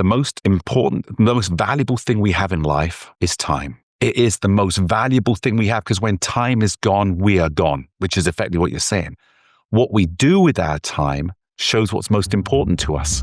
the most important, the most valuable thing we have in life is time. It is the most valuable thing we have because when time is gone, we are gone, which is effectively what you're saying. What we do with our time shows what's most important to us.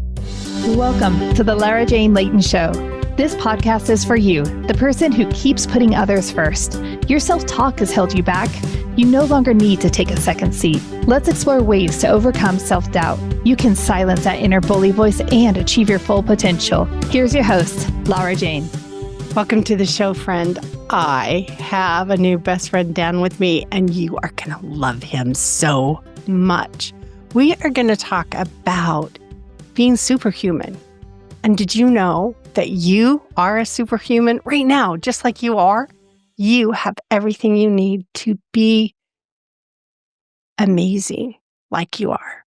Welcome to the Lara Jane Layton Show. This podcast is for you, the person who keeps putting others first. Your self-talk has held you back. You no longer need to take a second seat. Let's explore ways to overcome self-doubt. You can silence that inner bully voice and achieve your full potential. Here's your host, Lara Jane. Welcome to the show, friend. I have a new best friend, Dan, with me, and you are going to love him so much. We are going to talk about being superhuman. And did you know that you are a superhuman right now, just like you are? You have everything you need to be amazing like you are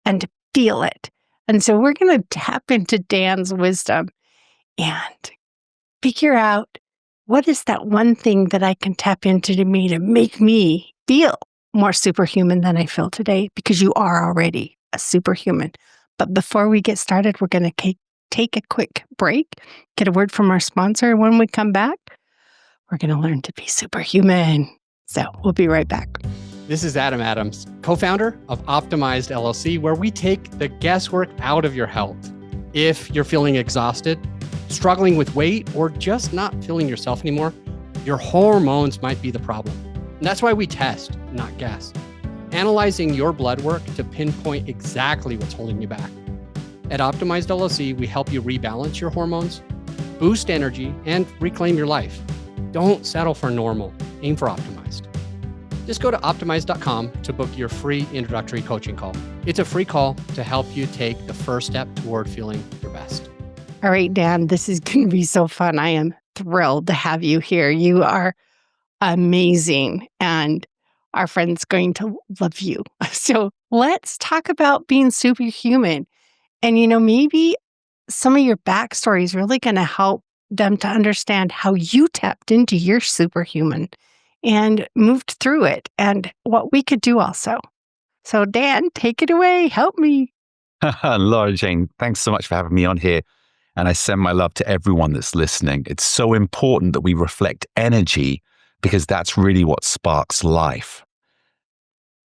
and to feel it. And so we're going to tap into Dan's wisdom and figure out what is that one thing that I can tap into to me to make me feel more superhuman than I feel today, because you are already a superhuman. But before we get started, we're going to take a quick break, get a word from our sponsor. And when we come back, we're going to learn to be superhuman. So we'll be right back. This is Adam Adams, co-founder of Optimized LLC, where we take the guesswork out of your health. If you're feeling exhausted, struggling with weight, or just not feeling yourself anymore, your hormones might be the problem. And that's why we test, not guess. Analyzing your blood work to pinpoint exactly what's holding you back. At Optimized LLC, we help you rebalance your hormones, boost energy, and reclaim your life. Don't settle for normal. Aim for optimized. Just go to optimized.com to book your free introductory coaching call. It's a free call to help you take the first step toward feeling your best. All right, Dan, this is going to be so fun. I am thrilled to have you here. You are amazing, and our friend's going to love you. So let's talk about being superhuman. And, maybe some of your backstory is really going to help them to understand how you tapped into your superhuman and moved through it and what we could do also. So Dan, take it away. Help me. Lara Jane, thanks so much for having me on here. And I send my love to everyone that's listening. It's so important that we reflect energy because that's really what sparks life.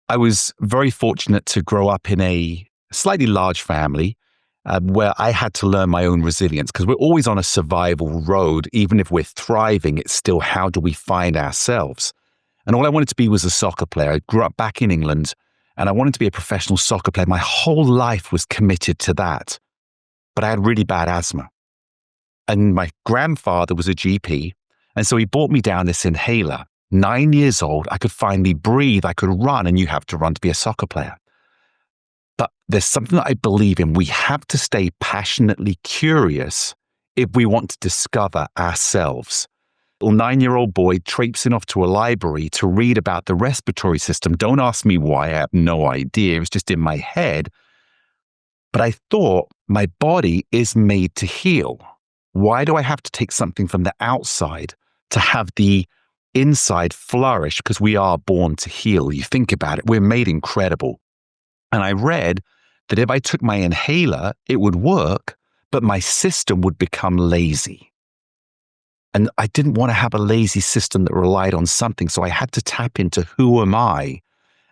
I was very fortunate to grow up in a slightly large family where I had to learn my own resilience because we're always on a survival road. Even if we're thriving, it's still how do we find ourselves? And all I wanted to be was a soccer player. I grew up back in England and I wanted to be a professional soccer player. My whole life was committed to that. But I had really bad asthma. And my grandfather was a GP. And so he brought me down this inhaler. 9 years old, I could finally breathe, I could run, and you have to run to be a soccer player. But there's something that I believe in. We have to stay passionately curious if we want to discover ourselves. A 9-year-old boy traipsing off to a library to read about the respiratory system. Don't ask me why, I have no idea. It was just in my head. But I thought, my body is made to heal. Why do I have to take something from the outside to have the inside flourish? Because we are born to heal. You think about it, we're made incredible. And I read that if I took my inhaler, it would work, but my system would become lazy. And I didn't want to have a lazy system that relied on something. So I had to tap into who am I?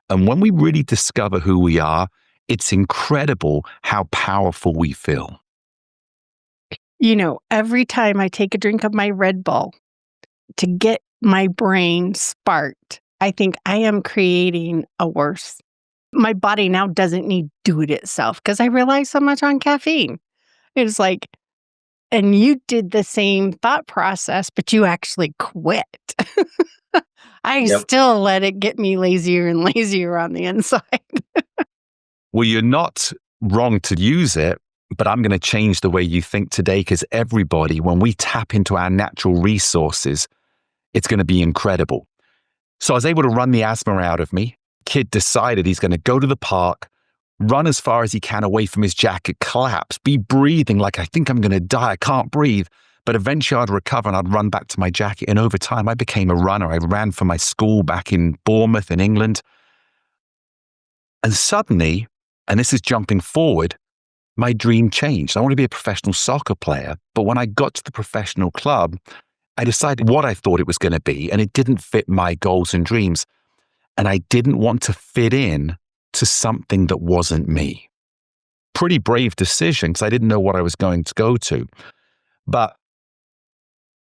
And when we really discover who we are, it's incredible how powerful we feel. Every time I take a drink of my Red Bull to get my brain sparked, I think I am creating a worse. My body now doesn't need to do it itself because I rely so much on caffeine. It's like, and you did the same thought process, but you actually quit. I still let it get me lazier and lazier on the inside. Well, you're not wrong to use it, but I'm going to change the way you think today because everybody, when we tap into our natural resources, it's going to be incredible. So I was able to run the asthma out of me. Kid decided he's going to go to the park, run as far as he can away from his jacket, collapse, be breathing like I think I'm going to die. I can't breathe. But eventually I'd recover and I'd run back to my jacket. And over time, I became a runner. I ran for my school back in Bournemouth in England. And suddenly, and this is jumping forward, my dream changed. I want to be a professional soccer player. But when I got to the professional club, I decided what I thought it was going to be, and it didn't fit my goals and dreams. And I didn't want to fit in to something that wasn't me. Pretty brave decision because I didn't know what I was going to go to. But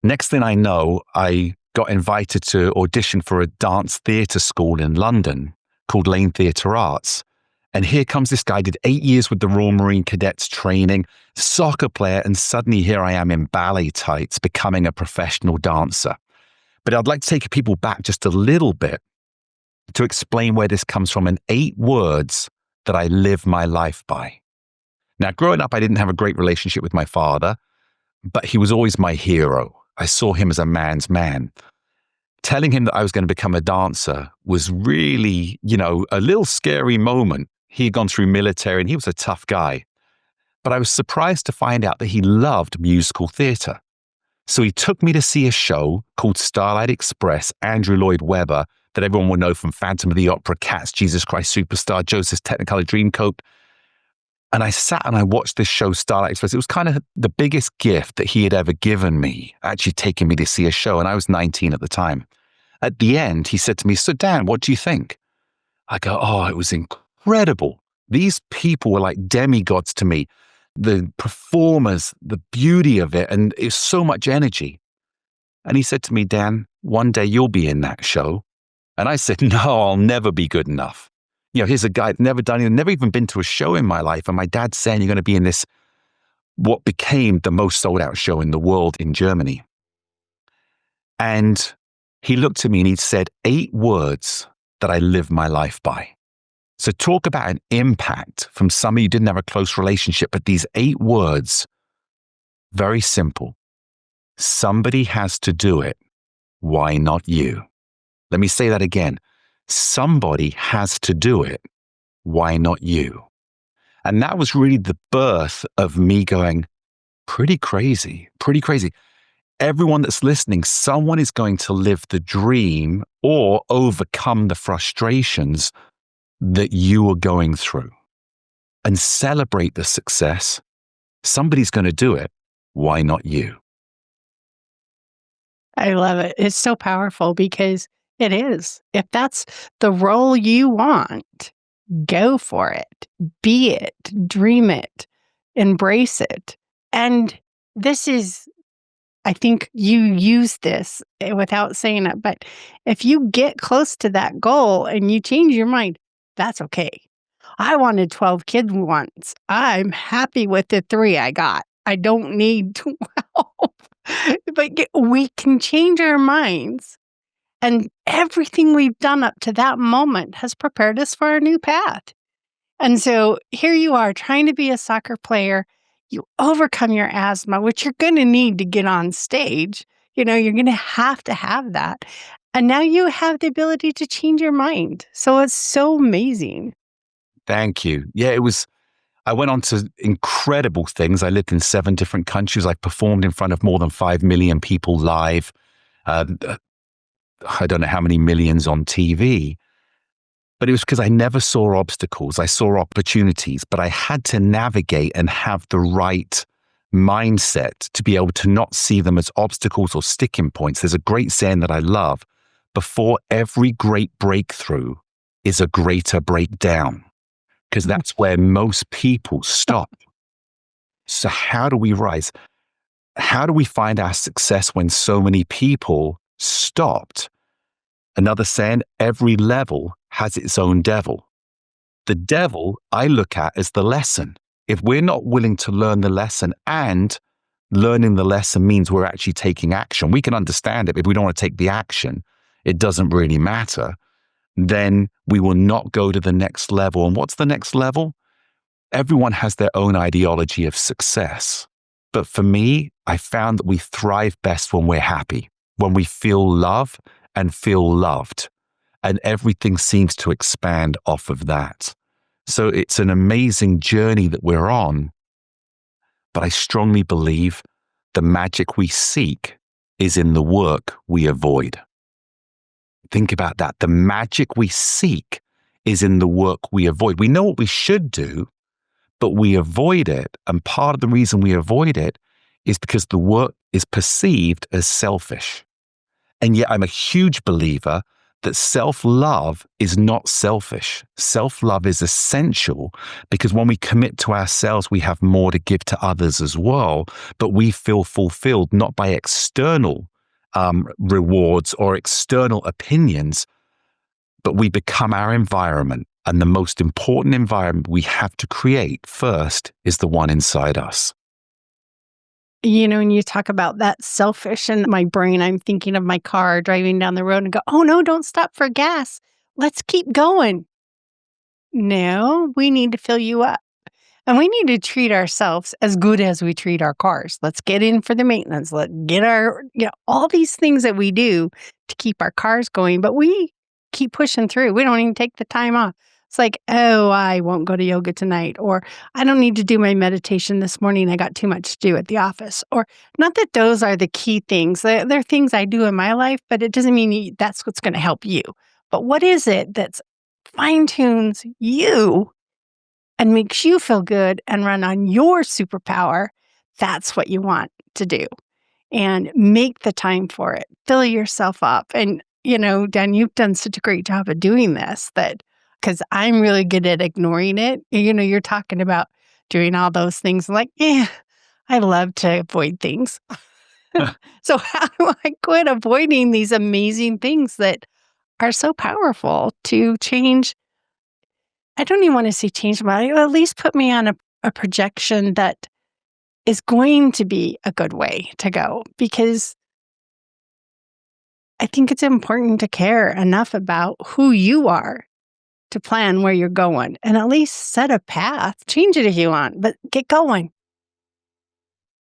next thing I know, I got invited to audition for a dance theatre school in London called Layton Theatre Arts. And here comes this guy, did 8 years with the Royal Marine Cadets training, soccer player, and suddenly here I am in ballet tights becoming a professional dancer. But I'd like to take people back just a little bit to explain where this comes from in 8 words that I live my life by. Now, growing up, I didn't have a great relationship with my father, but he was always my hero. I saw him as a man's man. Telling him that I was going to become a dancer was really, a little scary moment. He had gone through military and he was a tough guy. But I was surprised to find out that he loved musical theatre. So he took me to see a show called Starlight Express, Andrew Lloyd Webber, that everyone will know from Phantom of the Opera, Cats, Jesus Christ Superstar, Joseph's Technicolor Dreamcoat. And I sat and I watched this show, Starlight Express. It was kind of the biggest gift that he had ever given me, actually taking me to see a show. And I was 19 at the time. At the end, he said to me, "So Dan, what do you think?" I go, "Oh, it was incredible. These people were like demigods to me. The performers, the beauty of it, and it's so much energy." And he said to me, "Dan, one day you'll be in that show." And I said, "No, I'll never be good enough. Here's a guy that's never done it, never even been to a show in my life. And my dad's saying you're going to be in this, what became the most sold out show in the world in Germany." And he looked at me and he said 8 words that I live my life by. So talk about an impact from somebody you didn't have a close relationship, but these 8 words, very simple. Somebody has to do it. Why not you? Let me say that again. Somebody has to do it. Why not you? And that was really the birth of me going, pretty crazy. Everyone that's listening, someone is going to live the dream or overcome the frustrations that you are going through and celebrate the success. Somebody's going to do it. Why not you? I love it. It's so powerful because it is. If that's the role you want, go for it. Be it. Dream it. Embrace it. And this is, I think you use this without saying it, but if you get close to that goal and you change your mind, that's okay. I wanted 12 kids once. I'm happy with the 3 I got. I don't need 12. But we can change our minds. And everything we've done up to that moment has prepared us for a new path. And so here you are trying to be a soccer player. You overcome your asthma, which you're going to need to get on stage. You're going to have that. And now you have the ability to change your mind. So it's so amazing. Thank you. Yeah, I went on to incredible things. I lived in 7 different countries. I performed in front of more than 5 million people live. I don't know how many millions on TV. But it was because I never saw obstacles. I saw opportunities, but I had to navigate and have the right mindset to be able to not see them as obstacles or sticking points. There's a great saying that I love. Before every great breakthrough is a greater breakdown, because that's where most people stop. So how do we rise? How do we find our success when so many people stopped? Another saying, every level has its own devil. The devil I look at as the lesson. If we're not willing to learn the lesson, and learning the lesson means we're actually taking action, we can understand it. If we don't want to take the action, it doesn't really matter. Then we will not go to the next level. And what's the next level? Everyone has their own ideology of success. But for me, I found that we thrive best when we're happy, when we feel love and feel loved. And everything seems to expand off of that. So it's an amazing journey that we're on. But I strongly believe the magic we seek is in the work we avoid. Think about that. The magic we seek is in the work we avoid. We know what we should do, but we avoid it. And part of the reason we avoid it is because the work is perceived as selfish. And yet I'm a huge believer that self-love is not selfish. Self-love is essential because when we commit to ourselves, we have more to give to others as well, but we feel fulfilled not by external rewards or external opinions, but we become our environment. And the most important environment we have to create first is the one inside us. You know, when you talk about that selfish in my brain, I'm thinking of my car driving down the road and go, oh no, don't stop for gas. Let's keep going. No, we need to fill you up. And we need to treat ourselves as good as we treat our cars. Let's get in for the maintenance. Let's get all these things that we do to keep our cars going, but we keep pushing through. We don't even take the time off. It's like, oh, I won't go to yoga tonight, or I don't need to do my meditation this morning. I got too much to do at the office. Or not that those are the key things. They're things I do in my life, but it doesn't mean that's what's going to help you. But what is it that's fine tunes you and makes you feel good and run on your superpower? That's what you want to do. And make the time for it. Fill yourself up. And, Dan, you've done such a great job of doing this because I'm really good at ignoring it. You're talking about doing all those things. I'm like, yeah, I love to avoid things. So how do I quit avoiding these amazing things that are so powerful to change? I don't even want to say change my life, at least put me on a projection that is going to be a good way to go, because I think it's important to care enough about who you are to plan where you're going and at least set a path. Change it if you want, but get going.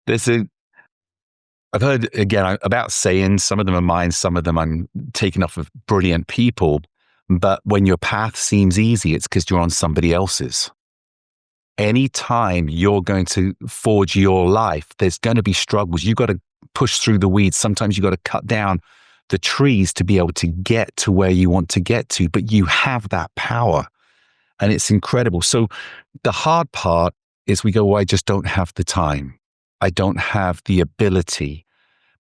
I've heard again about sayings. Some of them are mine, some of them I'm taking off of brilliant people. But when your path seems easy, it's because you're on somebody else's. Anytime you're going to forge your life, there's going to be struggles. You've got to push through the weeds. Sometimes you've got to cut down the trees to be able to get to where you want to get to, but you have that power and it's incredible. So the hard part is we go, well, I just don't have the time. I don't have the ability.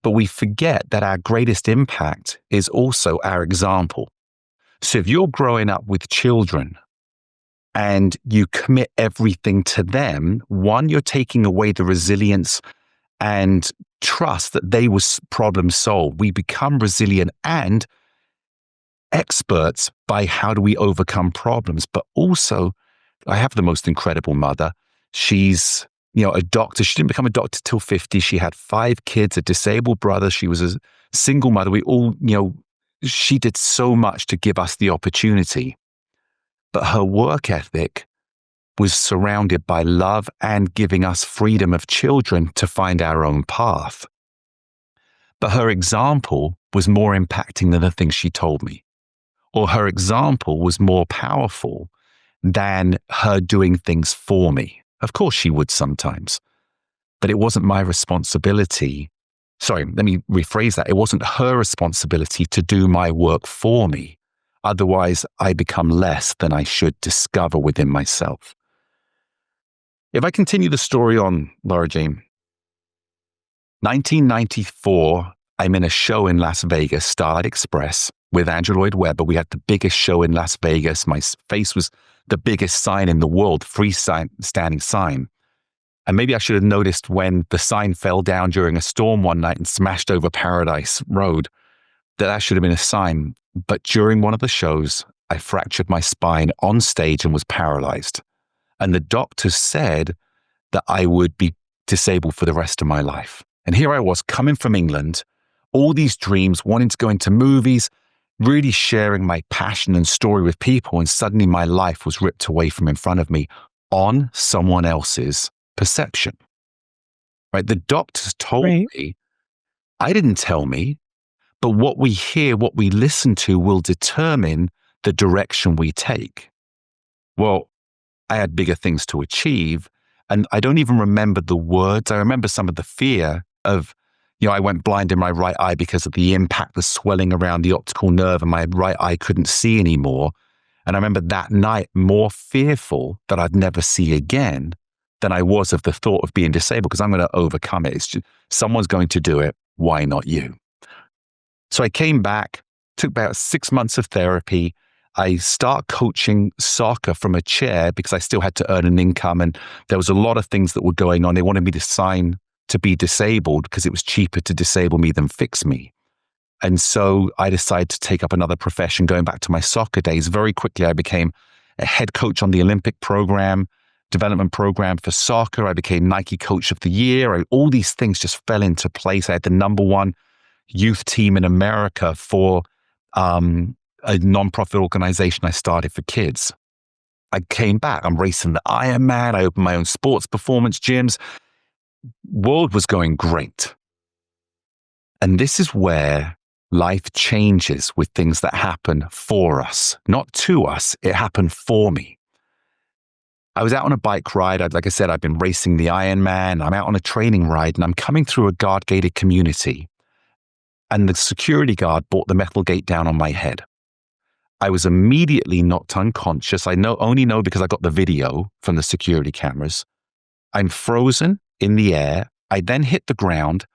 But we forget that our greatest impact is also our example. So if you're growing up with children and you commit everything to them, one, you're taking away the resilience and trust that they will problem solve. We become resilient and experts by how do we overcome problems. But also, I have the most incredible mother. She's, a doctor. She didn't become a doctor till 50. She had 5 kids, a disabled brother. She was a single mother. We all, she did so much to give us the opportunity. But her work ethic was surrounded by love and giving us freedom of children to find our own path. But her example was more impacting than the things she told me, or her example was more powerful than her doing things for me. Of course she would sometimes, but it wasn't my responsibility. Sorry, let me rephrase that. It wasn't her responsibility to do my work for me. Otherwise, I become less than I should discover within myself. If I continue the story on, Laura Jane, 1994, I'm in a show in Las Vegas, Starlight Express, with Andrew Lloyd Webber. We had the biggest show in Las Vegas. My face was the biggest sign in the world, freestanding sign. And maybe I should have noticed when the sign fell down during a storm one night and smashed over Paradise Road, that should have been a sign. But during one of the shows, I fractured my spine on stage and was paralyzed. And the doctors said that I would be disabled for the rest of my life. And here I was coming from England, all these dreams, wanting to go into movies, really sharing my passion and story with people. And suddenly my life was ripped away from in front of me on someone else's perception. Right? The doctors told me, I didn't tell me, but what we hear, what we listen to will determine the direction we take. Well, I had bigger things to achieve. And I don't even remember the words. I remember some of the fear of, I went blind in my right eye because of the impact, the swelling around the optical nerve, and my right eye couldn't see anymore. And I remember that night more fearful that I'd never see again than I was of the thought of being disabled, because I'm going to overcome it. It's just, someone's going to do it. Why not you? So I came back, took about 6 months of therapy. I start coaching soccer from a chair because I still had to earn an income. And there was a lot of things that were going on. They wanted me to sign to be disabled because it was cheaper to disable me than fix me. And so I decided to take up another profession, going back to my soccer days. Very quickly, I became a head coach on the Olympic program, development program for soccer. I became Nike Coach of the Year. All these things just fell into place. I had the #1 youth team in America for a nonprofit organization I started for kids. I came back. I'm racing the Ironman. I opened my own sports performance gyms. World was going great. And this is where life changes with things that happen for us, not to us. It happened for me. I was out on a bike ride. Like I said, I've been racing the Ironman. I'm out on a training ride and I'm coming through a guard-gated community. And the security guard brought the metal gate down on my head. I was immediately knocked unconscious. I only know because I got the video from the security cameras. I'm frozen in the air. I then hit the ground.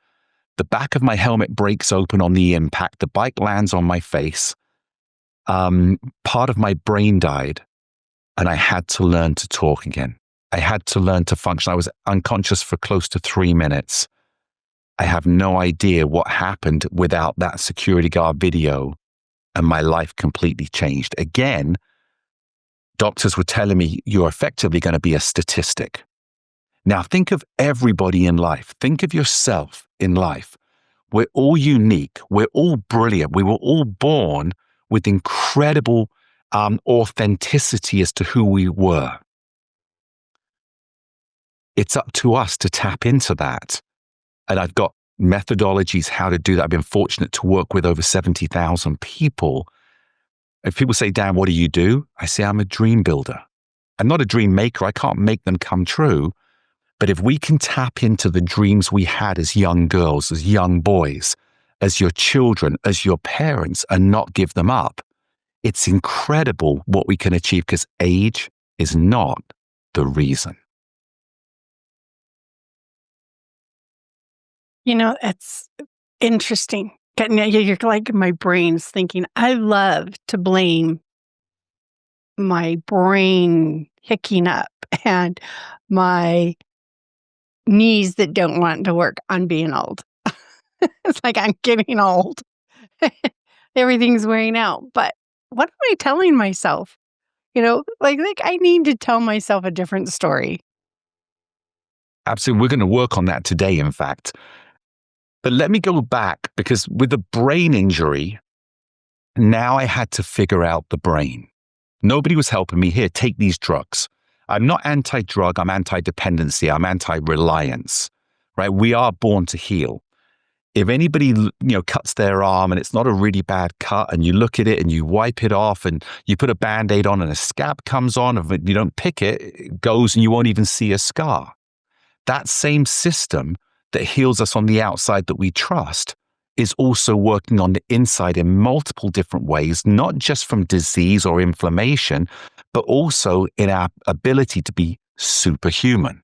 The back of my helmet breaks open on the impact. The bike lands on my face. Part of my brain died, and I had to learn to talk again. I had to learn to function. I was unconscious for close to 3 minutes. I have no idea what happened without that security guard video, and my life completely changed. Again, doctors were telling me, you're effectively going to be a statistic. Now, think of everybody in life. Think of yourself in life. We're all unique. We're all brilliant. We were all born with incredible authenticity as to who we were. It's up to us to tap into that. And I've got methodologies how to do that. I've been fortunate to work with over 70,000 people. If people say, Dan, what do you do? I say, I'm a dream builder. I'm not a dream maker. I can't make them come true. But if we can tap into the dreams we had as young girls, as young boys, as your children, as your parents, and not give them up, it's incredible what we can achieve, because age is not the reason. You know, it's interesting. You're like, my brain's thinking, I love to blame my brain hicking up and my knees that don't want to work on being old. It's like I'm getting old. Everything's wearing out. But what am I telling myself? Like I need to tell myself a different story. Absolutely. We're going to work on that today, in fact. But let me go back, because with the brain injury, now I had to figure out the brain. Nobody was helping me. Here, take these drugs. I'm not anti-drug. I'm anti-dependency. I'm anti-reliance, right? We are born to heal. If anybody, cuts their arm and it's not a really bad cut, and you look at it and you wipe it off and you put a Band-Aid on and a scab comes on, if you don't pick it, it goes and you won't even see a scar. That same system that heals us on the outside that we trust is also working on the inside in multiple different ways, not just from disease or inflammation, but also in our ability to be superhuman.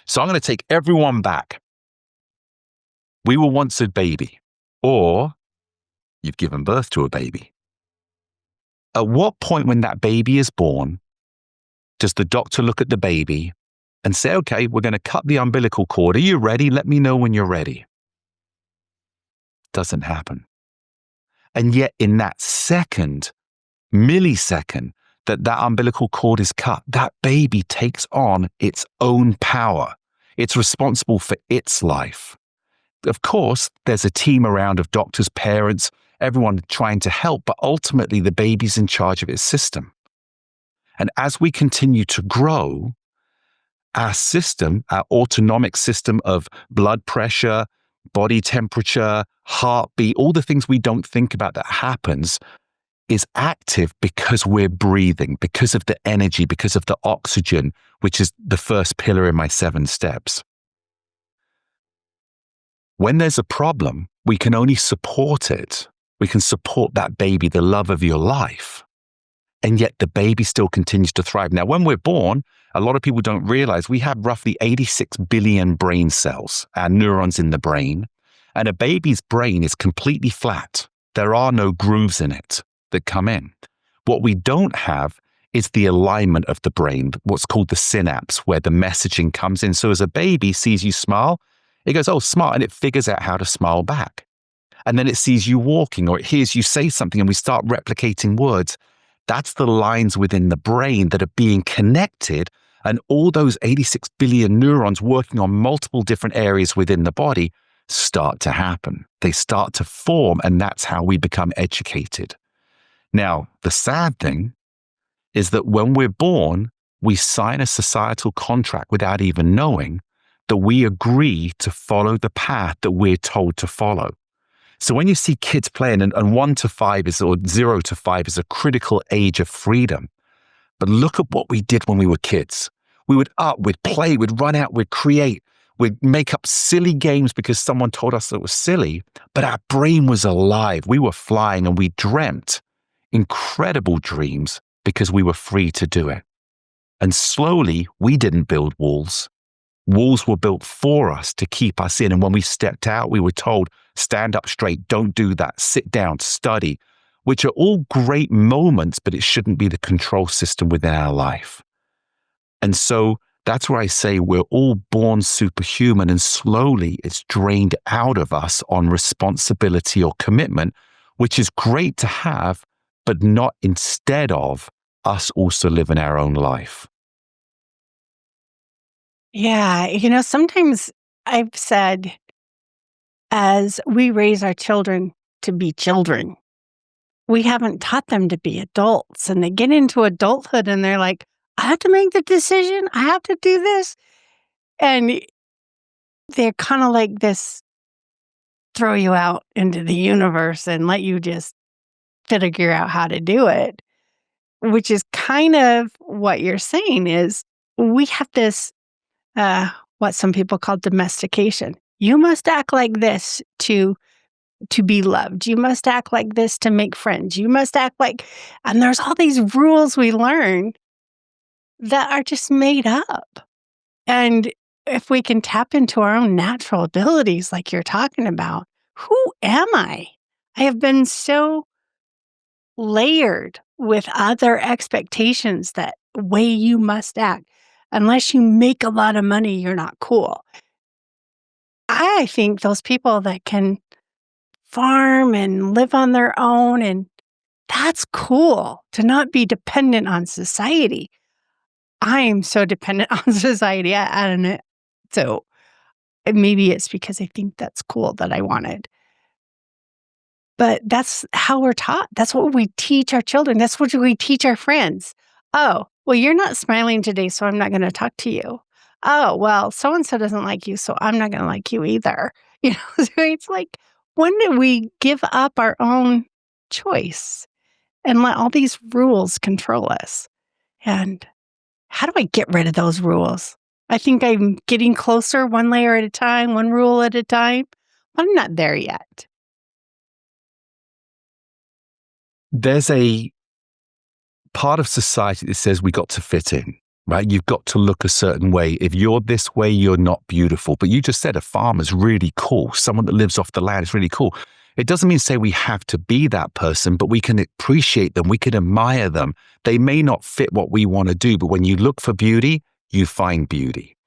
So I'm going to take everyone back. We were once a baby, or you've given birth to a baby. At what point when that baby is born, does the doctor look at the baby and say, okay, we're going to cut the umbilical cord. Are you ready? Let me know when you're ready. Doesn't happen. And yet in that millisecond that umbilical cord is cut, that baby takes on its own power. It's responsible for its life. Of course, there's a team around of doctors, parents, everyone trying to help, but ultimately the baby's in charge of its system. And as we continue to grow, our system, our autonomic system of blood pressure, body temperature, heartbeat, all the things we don't think about that happens, is active because we're breathing, because of the energy, because of the oxygen, which is the first pillar in my 7 steps. When there's a problem, we can only support it. We can support that baby, the love of your life. And yet the baby still continues to thrive. Now, when we're born, a lot of people don't realize we have roughly 86 billion brain cells, our neurons in the brain, and a baby's brain is completely flat. There are no grooves in it that come in. What we don't have is the alignment of the brain, what's called the synapse, where the messaging comes in. So as a baby sees you smile, it goes, oh, smile, and it figures out how to smile back. And then it sees you walking or it hears you say something and we start replicating words. That's the lines within the brain that are being connected. And all those 86 billion neurons working on multiple different areas within the body start to happen. They start to form, and that's how we become educated. Now, the sad thing is that when we're born, we sign a societal contract without even knowing that we agree to follow the path that we're told to follow. So when you see kids playing, and 1 to 5 is, or 0 to 5 is a critical age of freedom. But look at what we did when we were kids. We would up, we'd play, we'd run out, we'd create, we'd make up silly games because someone told us it was silly, but our brain was alive. We were flying and we dreamt incredible dreams because we were free to do it. And slowly, we didn't build walls. Walls were built for us to keep us in. And when we stepped out, we were told, stand up straight, don't do that, sit down, study, which are all great moments, but it shouldn't be the control system within our life. And so that's where I say we're all born superhuman, and slowly it's drained out of us on responsibility or commitment, which is great to have, but not instead of us also living our own life. Yeah. Sometimes I've said, as we raise our children to be children, we haven't taught them to be adults. And they get into adulthood and they're like, I have to make the decision. I have to do this. And they're kind of like this, throw you out into the universe and let you just figure out how to do it, which is kind of what you're saying is we have this, what some people call domestication. You must act like this to be loved. You must act like this to make friends. You must act like, and there's all these rules we learn that are just made up. And if we can tap into our own natural abilities, like you're talking about, who am I? I have been so layered with other expectations that way you must act. Unless you make a lot of money, you're not cool. I think those people that can farm and live on their own, and that's cool to not be dependent on society. I am so dependent on society. I don't know. So maybe it's because I think that's cool that I wanted. But that's how we're taught. That's what we teach our children. That's what we teach our friends. Oh, well, you're not smiling today, so I'm not going to talk to you. Oh, well, so-and-so doesn't like you, so I'm not going to like you either. So it's like, when did we give up our own choice and let all these rules control us? And how do I get rid of those rules? I think I'm getting closer, one layer at a time, one rule at a time. I'm not there yet. There's a part of society that says we got to fit in, right? You've got to look a certain way. If you're this way, you're not beautiful. But you just said a farmer's really cool. Someone that lives off the land is really cool. It doesn't mean say we have to be that person, but we can appreciate them. We can admire them. They may not fit what we want to do, but when you look for beauty, you find beauty.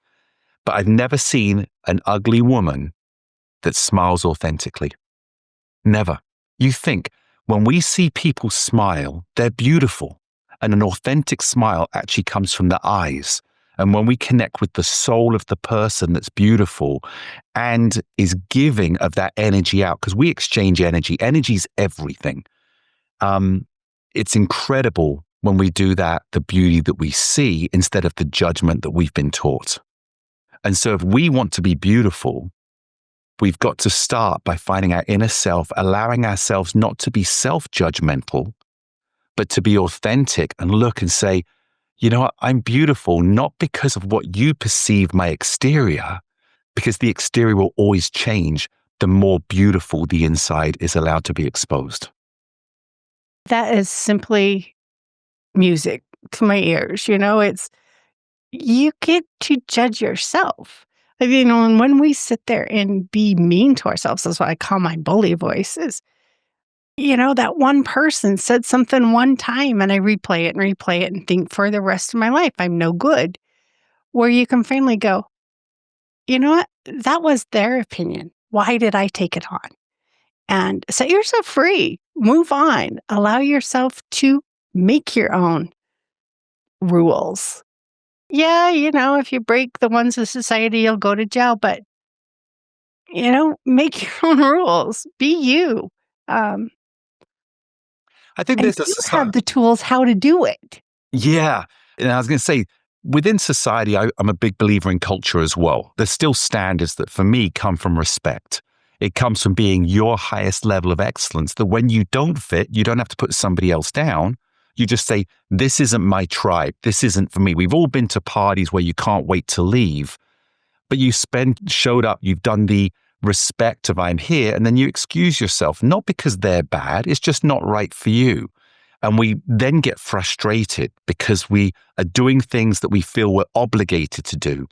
But I've never seen an ugly woman that smiles authentically. Never. You think when we see people smile, they're beautiful. And an authentic smile actually comes from the eyes. And when we connect with the soul of the person that's beautiful and is giving of that energy out, because we exchange energy, energy's everything. It's incredible when we do that, the beauty that we see instead of the judgment that we've been taught. And so if we want to be beautiful, we've got to start by finding our inner self, allowing ourselves not to be self-judgmental, but to be authentic and look and say, you know what, I'm beautiful, not because of what you perceive my exterior, because the exterior will always change the more beautiful the inside is allowed to be exposed. That is simply music to my ears. you get to judge yourself. And when we sit there and be mean to ourselves, that's what I call my bully voices. That one person said something one time and I replay it and think for the rest of my life, I'm no good. Where you can finally go, you know what? That was their opinion. Why did I take it on? And set yourself free. Move on. Allow yourself to make your own rules. Yeah, if you break the ones of society, you'll go to jail, but, make your own rules. Be you. Um, I think and there's a you have the tools how to do it. Yeah. And I was going to say, within society, I'm a big believer in culture as well. There's still standards that for me come from respect. It comes from being your highest level of excellence, that when you don't fit, you don't have to put somebody else down. You just say, this isn't my tribe. This isn't for me. We've all been to parties where you can't wait to leave, but you showed up, you've done the respect of I'm here, and then you excuse yourself, not because they're bad, it's just not right for you. And we then get frustrated because we are doing things that we feel we're obligated to do.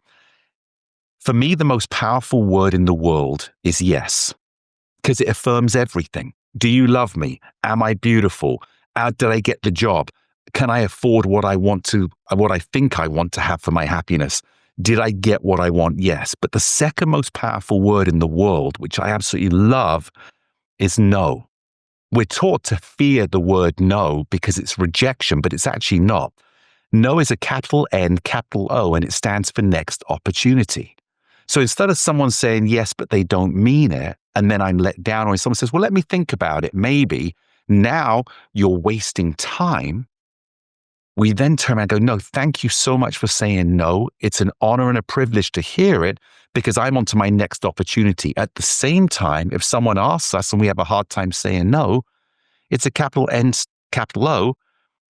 For me, the most powerful word in the world is yes, because it affirms everything. Do you love me? Am I beautiful? How did I get the job? Can I afford what I think I want to have for my happiness? Did I get what I want? Yes. But the second most powerful word in the world, which I absolutely love, is no. We're taught to fear the word no because it's rejection, but it's actually not. No is a capital N, capital O, and it stands for next opportunity. So instead of someone saying yes, but they don't mean it, and then I'm let down, or someone says, well, let me think about it, maybe, now you're wasting time. We then turn around and go, no, thank you so much for saying no. It's an honor and a privilege to hear it because I'm on to my next opportunity. At the same time, if someone asks us and we have a hard time saying no, it's a capital N, capital O,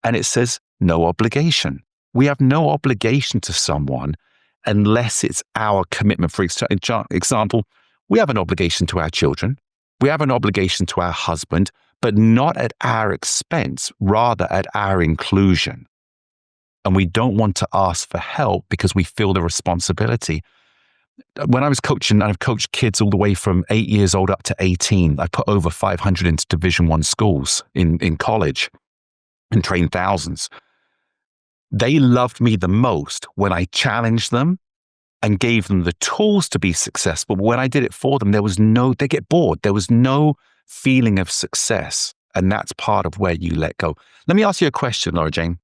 and it says no obligation. We have no obligation to someone unless it's our commitment. For example, we have an obligation to our children. We have an obligation to our husband, but not at our expense, rather at our inclusion. And we don't want to ask for help because we feel the responsibility. When I was coaching, I've coached kids all the way from 8 years old up to 18. I put over 500 into Division I schools in college and trained thousands. They loved me the most when I challenged them and gave them the tools to be successful. But when I did it for them, they get bored. There was no feeling of success. And that's part of where you let go. Let me ask you a question, Laura Jane.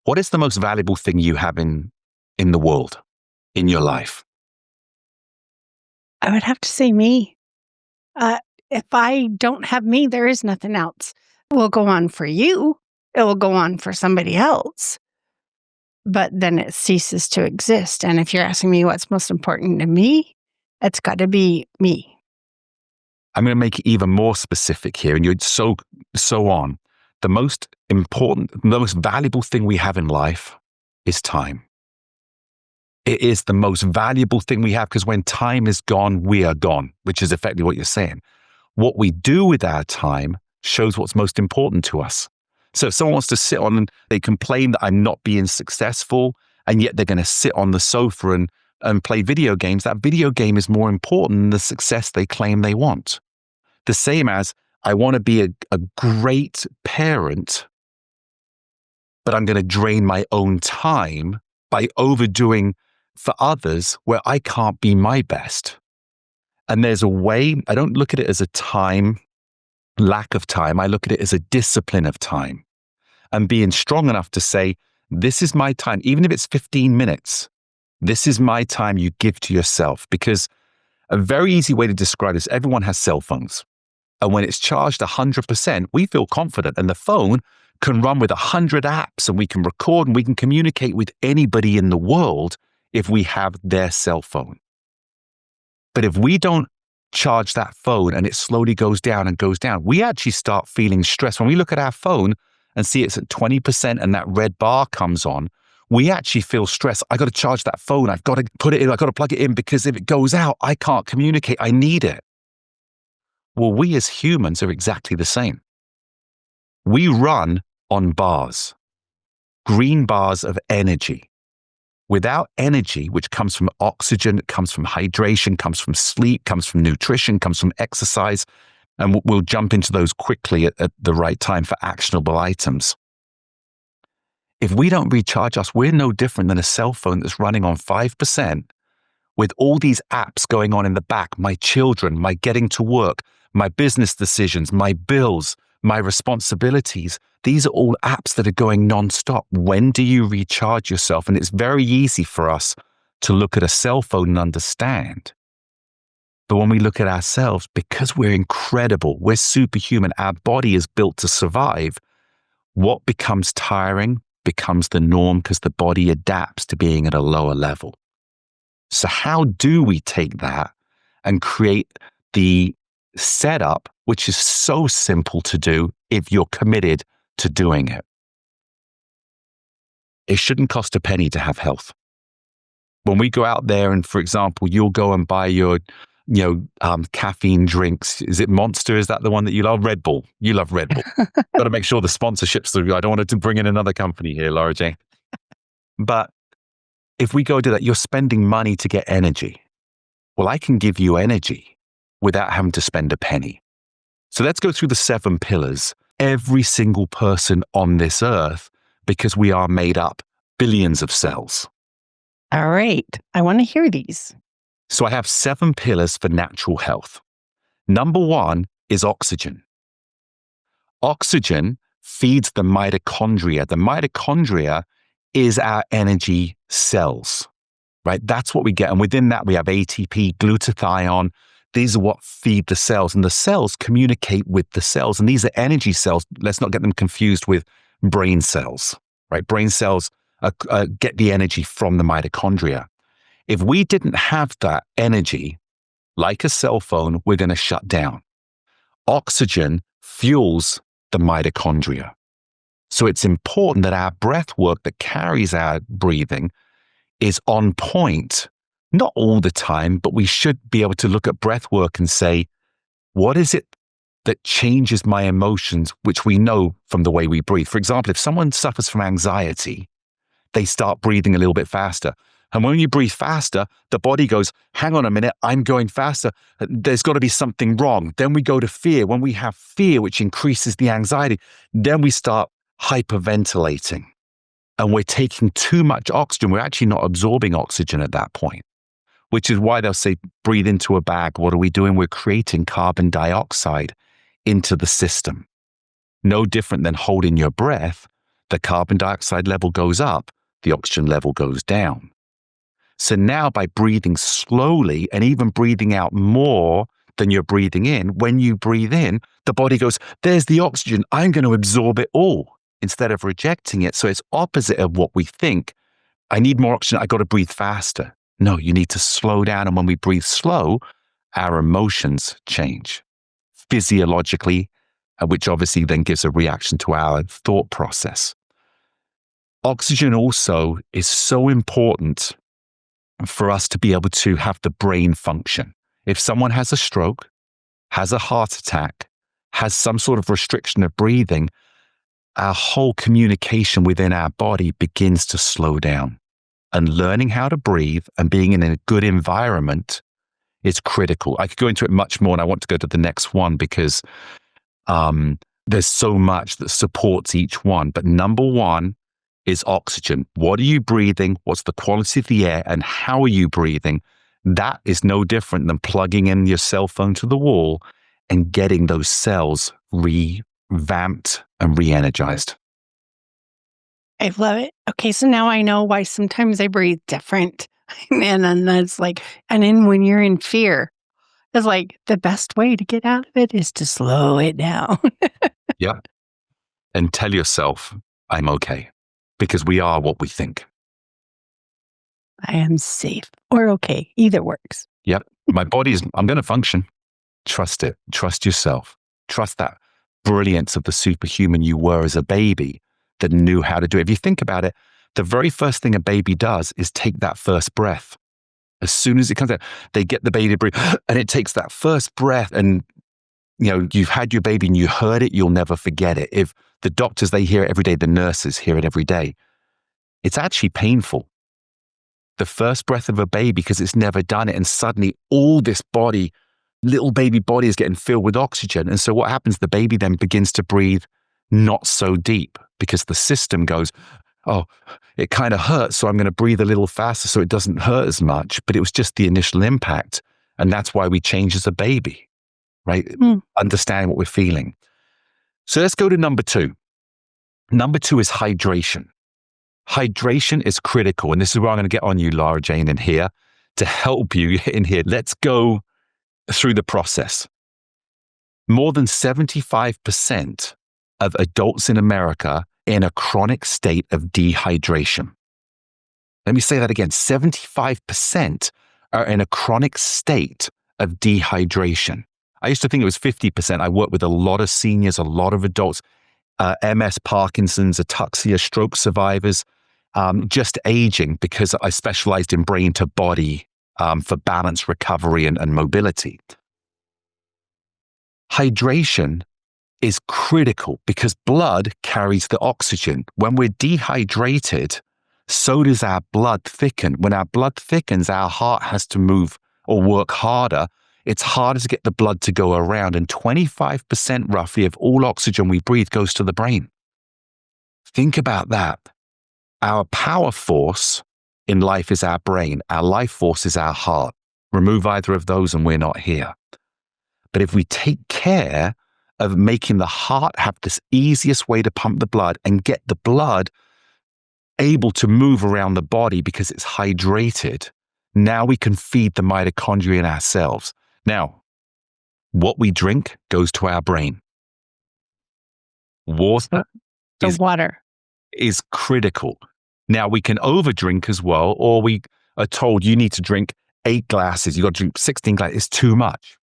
What is the most valuable thing you have in the world, in your life? I would have to say me. If I don't have me, there is nothing else. It will go on for you. It will go on for somebody else. But then it ceases to exist. And if you're asking me what's most important to me, it's got to be me. I'm going to make it even more specific here, and you're so on. The most important, the most valuable thing we have in life is time. It is the most valuable thing we have because when time is gone, we are gone, which is effectively what you're saying. What we do with our time shows what's most important to us. So if someone wants to sit on and they complain that I'm not being successful, and yet they're going to sit on the sofa and play video games, that video game is more important than the success they claim they want. The same as I want to be a great parent, but I'm going to drain my own time by overdoing for others where I can't be my best. And there's a way, I don't look at it as a lack of time. I look at it as a discipline of time and being strong enough to say, this is my time, even if it's 15 minutes, this is my time you give to yourself. Because a very easy way to describe this, everyone has cell phones. And when it's charged 100%, we feel confident. And the phone can run with 100 apps and we can record and we can communicate with anybody in the world if we have their cell phone. But if we don't charge that phone and it slowly goes down and goes down, we actually start feeling stressed. When we look at our phone and see it's at 20% and that red bar comes on, we actually feel stressed. I got to charge that phone. I've got to put it in. I've got to plug it in because if it goes out, I can't communicate. I need it. Well, we as humans are exactly the same. We run on bars, green bars of energy. Without energy, which comes from oxygen, it comes from hydration, comes from sleep, comes from nutrition, comes from exercise, and we'll jump into those quickly at the right time for actionable items. If we don't recharge us, we're no different than a cell phone that's running on 5% with all these apps going on in the back, my children, my getting to work, my business decisions, my bills, my responsibilities. These are all apps that are going nonstop. When do you recharge yourself? And it's very easy for us to look at a cell phone and understand. But when we look at ourselves, because we're incredible, we're superhuman, our body is built to survive, what becomes tiring becomes the norm because the body adapts to being at a lower level. So how do we take that and create the setup, which is so simple to do if you're committed to doing it? It shouldn't cost a penny to have health. When we go out there and, for example, you'll go and buy your caffeine drinks. Is it Monster? Is that the one that you love? Red Bull. You love Red Bull. Got to make sure the sponsorship's through. I don't want to bring in another company here, Laura Jane. But if we go do that, you're spending money to get energy. Well, I can give you energy without having to spend a penny. So let's go through the 7 pillars. Every single person on this earth, because we are made up billions of cells. All right. I want to hear these. So I have 7 pillars for natural health. Number 1 is oxygen. Oxygen feeds the mitochondria. The mitochondria is our energy cells, right? That's what we get. And within that, we have ATP, glutathione. These are what feed the cells. And the cells communicate with the cells. And these are energy cells. Let's not get them confused with brain cells, right? Brain cells get the energy from the mitochondria. If we didn't have that energy, like a cell phone, we're going to shut down. Oxygen fuels the mitochondria. So it's important that our breath work that carries our breathing is on point, not all the time, but we should be able to look at breath work and say, what is it that changes my emotions, which we know from the way we breathe? For example, if someone suffers from anxiety, they start breathing a little bit faster. And when you breathe faster, the body goes, hang on a minute, I'm going faster. There's got to be something wrong. Then we go to fear. When we have fear, which increases the anxiety, then we start hyperventilating. And we're taking too much oxygen. We're actually not absorbing oxygen at that point, which is why they'll say, breathe into a bag. What are we doing? We're creating carbon dioxide into the system. No different than holding your breath. The carbon dioxide level goes up, the oxygen level goes down. So now by breathing slowly and even breathing out more than you're breathing in, when you breathe in, the body goes, there's the oxygen, I'm going to absorb it all instead of rejecting it. So it's opposite of what we think. I need more oxygen, I got to breathe faster. No, you need to slow down. And when we breathe slow, our emotions change physiologically, which obviously then gives a reaction to our thought process. Oxygen also is so important for us to be able to have the brain function. If someone has a stroke, has a heart attack, has some sort of restriction of breathing, our whole communication within our body begins to slow down. And learning how to breathe and being in a good environment is critical. I could go into it much more, and I want to go to the next one because there's so much that supports each one. But number 1 is oxygen. What are you breathing? What's the quality of the air? And how are you breathing? That is no different than plugging in your cell phone to the wall and getting those cells revamped and re-energized. I love it. Okay, so now I know why sometimes I breathe different. And then that's like, and then when you're in fear, it's like the best way to get out of it is to slow it down. Yeah. And tell yourself, I'm okay. Because we are what we think. I am safe or okay. Either works. Yep. I'm going to function. Trust it. Trust yourself. Trust that brilliance of the superhuman you were as a baby that knew how to do it. If you think about it, the very first thing a baby does is take that first breath. As soon as it comes out, they get the baby to breathe, and it takes that first breath. And you've had your baby and you heard it, you'll never forget it. If the doctors, they hear it every day, the nurses hear it every day. It's actually painful. the first breath of a baby because it's never done it. And suddenly all this body, little baby body is getting filled with oxygen. And so what happens? The baby then begins to breathe not so deep because the system goes, oh, it kind of hurts. So I'm going to breathe a little faster so it doesn't hurt as much. But it was just the initial impact. And that's why we change as a baby, right? Understanding what we're feeling. So let's go to number 2. Number 2 is hydration. Hydration is critical. And this is where I'm going to get on you, Lara Jane, in here to help you in here. Let's go through the process. More than 75% of adults in America in a chronic state of dehydration. Let me say that again. 75% are in a chronic state of dehydration. I used to think it was 50%. I work with a lot of seniors, a lot of adults, MS, Parkinson's, ataxia, stroke survivors, just aging because I specialized in brain to body for balance, recovery, and mobility. Hydration is critical because blood carries the oxygen. When we're dehydrated, so does our blood thicken. When our blood thickens, our heart has to move or work harder. It's harder to get the blood to go around, and 25% roughly of all oxygen we breathe goes to the brain. Think about that. Our power force in life is our brain. Our life force is our heart. Remove either of those and we're not here. But if we take care of making the heart have this easiest way to pump the blood and get the blood able to move around the body because it's hydrated, now we can feed the mitochondria in our cells. Now, what we drink goes to our brain. Water is critical. Now, we can overdrink as well, or we are told you need to drink 8 glasses. You got to drink 16 glasses. It's too much.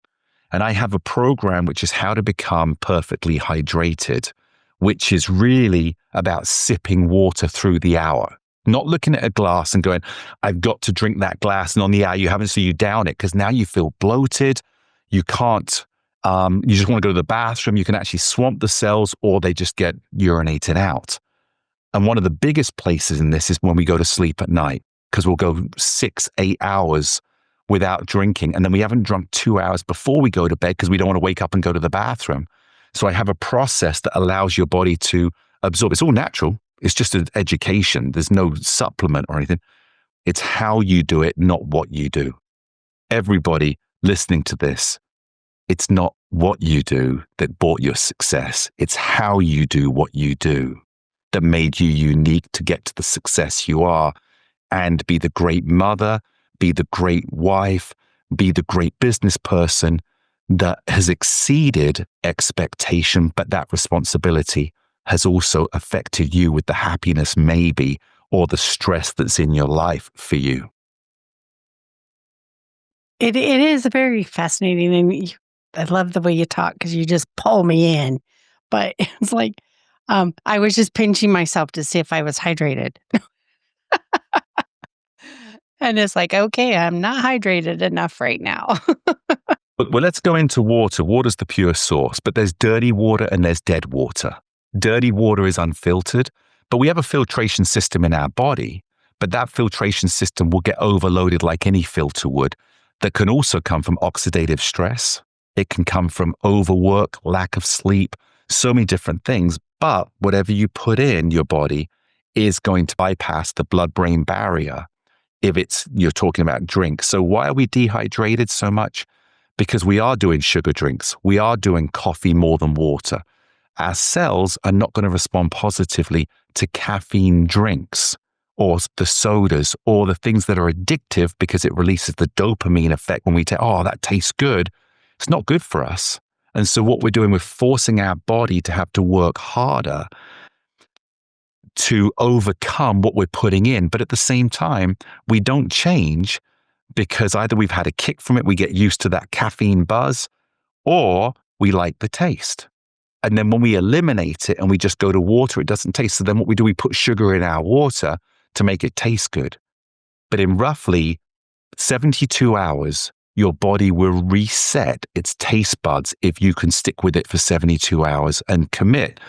And I have a program which is how to become perfectly hydrated, which is really about sipping water through the hour. Not looking at a glass and going, I've got to drink that glass. And on the hour you haven't, so you down it because now you feel bloated. You can't, you just want to go to the bathroom. You can actually swamp the cells or they just get urinated out. And one of the biggest places in this is when we go to sleep at night because we'll go 6-8 hours without drinking. And then we haven't drunk 2 hours before we go to bed because we don't want to wake up and go to the bathroom. So I have a process that allows your body to absorb. It's all natural. It's just an education. There's no supplement or anything. It's how you do it, not what you do. Everybody listening to this, it's not what you do that brought your success. It's how you do what you do that made you unique to get to the success you are and be the great mother, be the great wife, be the great business person that has exceeded expectation, but that responsibility has also affected you with the happiness maybe or the stress that's in your life for you. It is very fascinating, and I love the way you talk because you just pull me in. But it's like I was just pinching myself to see if I was hydrated. And it's like, okay, I'm not hydrated enough right now. Well, let's go into water. Water's the pure source, but there's dirty water and there's dead water. Dirty water is unfiltered, but we have a filtration system in our body, but that filtration system will get overloaded like any filter would. That can also come from oxidative stress. It can come from overwork, lack of sleep, so many different things. But whatever you put in your body is going to bypass the blood-brain barrier if you're talking about drink. So why are we dehydrated so much? Because we are doing sugar drinks. We are doing coffee more than water. Our cells are not going to respond positively to caffeine drinks or the sodas or the things that are addictive because it releases the dopamine effect when we take, oh, that tastes good. It's not good for us. And so what we're doing, we're forcing our body to have to work harder to overcome what we're putting in. But at the same time, we don't change because either we've had a kick from it, we get used to that caffeine buzz, or we like the taste. And then when we eliminate it and we just go to water, it doesn't taste. So then what we do, we put sugar in our water to make it taste good. But in roughly 72 hours, your body will reset its taste buds if you can stick with it for 72 hours and commit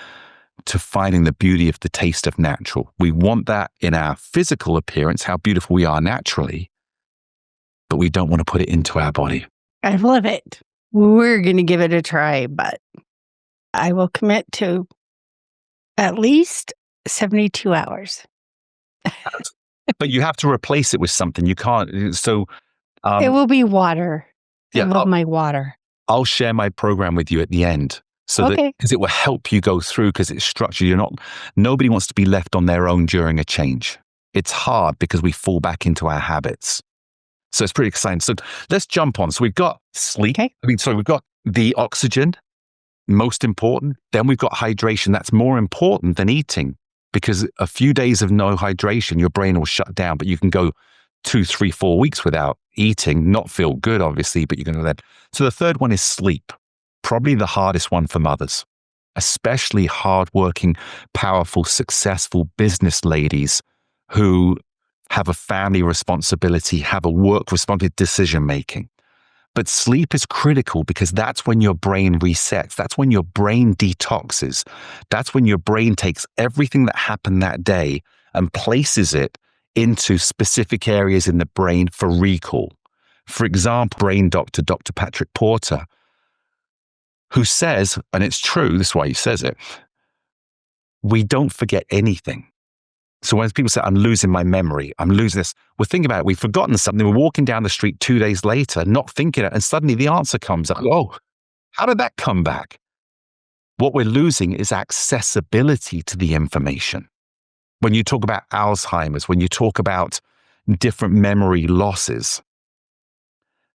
to finding the beauty of the taste of natural. We want that in our physical appearance, how beautiful we are naturally, but we don't want to put it into our body. I love it. We're going to give it a try, but I will commit to at least 72 hours. But you have to replace it with something. You can't. So It will be water. I yeah, love my water. I'll share my program with you at the end. So that Okay. because it will help you go through, because it's structured. Nobody wants to be left on their own during a change. It's hard because we fall back into our habits. So it's pretty exciting. So let's jump on. So we've got sleep. Okay. We've got the oxygen, most important. Then we've got hydration. That's more important than eating, because a few days of no hydration, your brain will shut down, but you can go 2, 3, 4 weeks without eating, not feel good, obviously, but you're going to let. So the third one is sleep. Probably the hardest one for mothers, especially hardworking, powerful, successful business ladies who have a family responsibility, have a work responsibility, decision making. But sleep is critical because that's when your brain resets. That's when your brain detoxes. That's when your brain takes everything that happened that day and places it into specific areas in the brain for recall. For example, brain doctor, Dr. Patrick Porter, who says, and it's true, this is why he says it, we don't forget anything. So when people say, I'm losing my memory, I'm losing this, we're thinking about it, we've forgotten something, we're walking down the street 2 days later, not thinking it, and suddenly the answer comes up. Oh, how did that come back? What we're losing is accessibility to the information. When you talk about Alzheimer's, when you talk about different memory losses,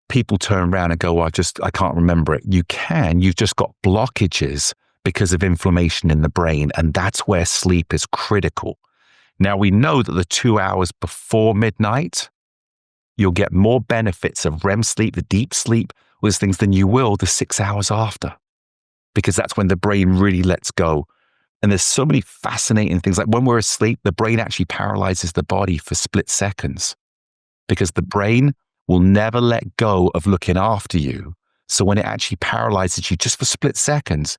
people turn around and go, well, I can't remember it. You can, you've just got blockages because of inflammation in the brain. And that's where sleep is critical. Now we know that the 2 hours before midnight, you'll get more benefits of REM sleep, the deep sleep, those things than you will the 6 hours after, because that's when the brain really lets go. And there's so many fascinating things. Like when we're asleep, the brain actually paralyzes the body for split seconds because the brain will never let go of looking after you. So when it actually paralyzes you just for split seconds,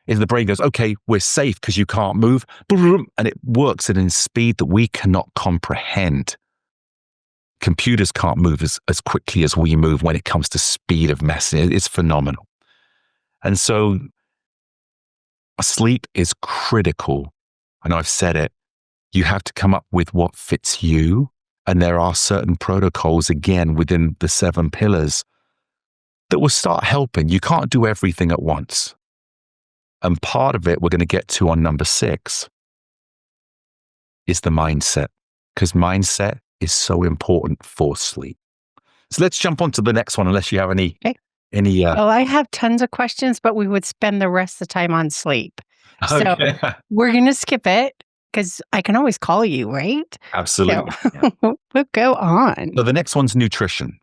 if the brain goes, okay, we're safe because you can't move, and it works at a speed that we cannot comprehend. Computers can't move as quickly as we move when it comes to speed of messaging. It's phenomenal. And so sleep is critical. I know I've said it. You have to come up with what fits you. And there are certain protocols, again, within the 7 pillars that will start helping. You can't do everything at once. And part of it we're going to get to on number 6 is the mindset, because mindset is so important for sleep. So let's jump on to the next one, unless you have any. Okay. Well, I have tons of questions, but we would spend the rest of the time on sleep. So we're going to skip it because I can always call you, right? Absolutely. So we'll go on. So the next one's nutrition.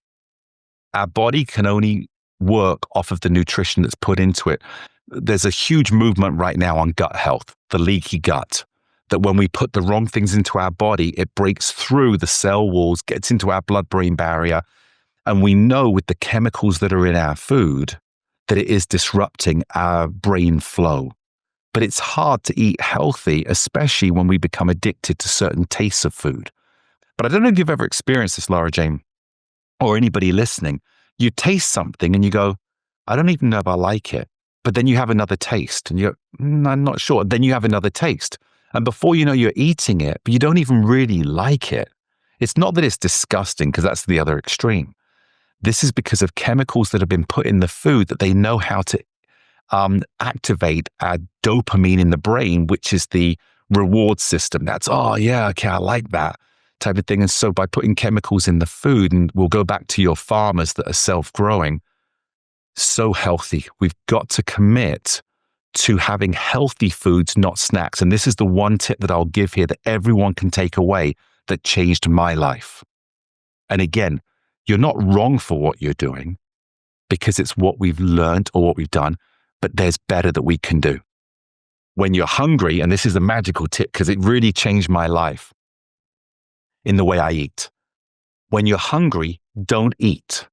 Our body can only work off of the nutrition that's put into it. There's a huge movement right now on gut health, the leaky gut, that when we put the wrong things into our body, it breaks through the cell walls, gets into our blood-brain barrier. And we know with the chemicals that are in our food that it is disrupting our brain flow. But it's hard to eat healthy, especially when we become addicted to certain tastes of food. But I don't know if you've ever experienced this, Laura Jane, or anybody listening. You taste something and you go, I don't even know if I like it. But then you have another taste and you're, I'm not sure. Then you have another taste. And before you know, you're eating it, but you don't even really like it. It's not that it's disgusting, because that's the other extreme. This is because of chemicals that have been put in the food that they know how to activate our dopamine in the brain, which is the reward system. That's, oh yeah, okay, I like that type of thing. And so by putting chemicals in the food, and we'll go back to your farmers that are self-growing, so healthy. We've got to commit to having healthy foods, not snacks. And this is the one tip that I'll give here that everyone can take away that changed my life. And again, you're not wrong for what you're doing because it's what we've learned or what we've done, but there's better that we can do. When you're hungry, and this is a magical tip because it really changed my life in the way I eat. When you're hungry, don't eat.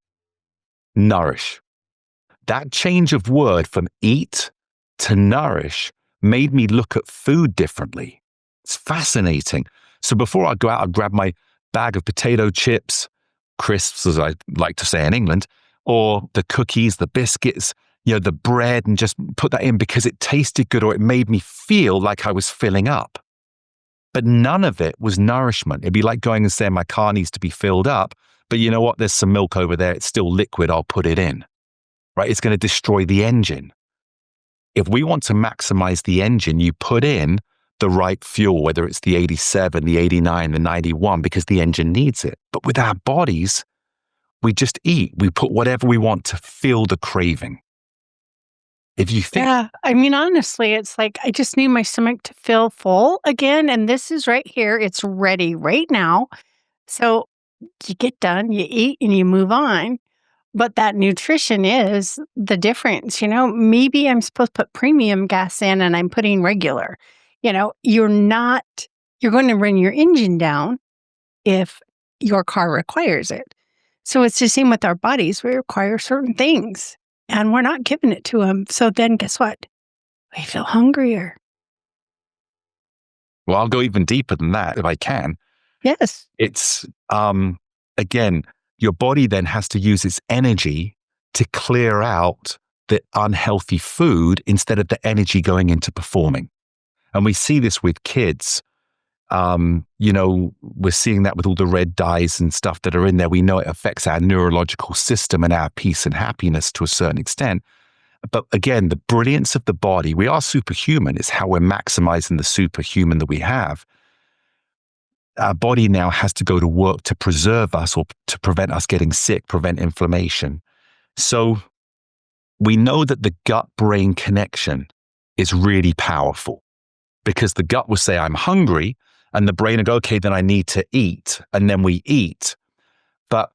Nourish. That change of word from eat to nourish made me look at food differently. It's fascinating. So before I go out, I'd grab my bag of potato chips, crisps, as I like to say in England, or the cookies, the biscuits, the bread, and just put that in because it tasted good or it made me feel like I was filling up. But none of it was nourishment. It'd be like going and saying my car needs to be filled up, but you know what? There's some milk over there. It's still liquid. I'll put it in, right? It's going to destroy the engine. If we want to maximize the engine, you put in the right fuel, whether it's the 87, the 89, the 91, because the engine needs it. But with our bodies, we just eat. We put whatever we want to fill the craving. If you think, Yeah. I mean, honestly, it's like I just need my stomach to feel full again. And this is right here. It's ready right now. So you get done, you eat, and you move on. But that nutrition is the difference. Maybe I'm supposed to put premium gas in and I'm putting regular. You're going to run your engine down if your car requires it. So it's the same with our bodies. We require certain things and we're not giving it to them. So then guess what? We feel hungrier. well, I'll go even deeper than that if I can. Yes. It's, again, your body then has to use its energy to clear out the unhealthy food instead of the energy going into performing. And we see this with kids. We're seeing that with all the red dyes and stuff that are in there. We know it affects our neurological system and our peace and happiness to a certain extent. But again, the brilliance of the body, we are superhuman. It's how we're maximizing the superhuman that we have. Our body now has to go to work to preserve us or to prevent us getting sick, prevent inflammation. So we know that the gut-brain connection is really powerful because the gut will say, I'm hungry, and the brain will go, okay, then I need to eat, and then we eat. But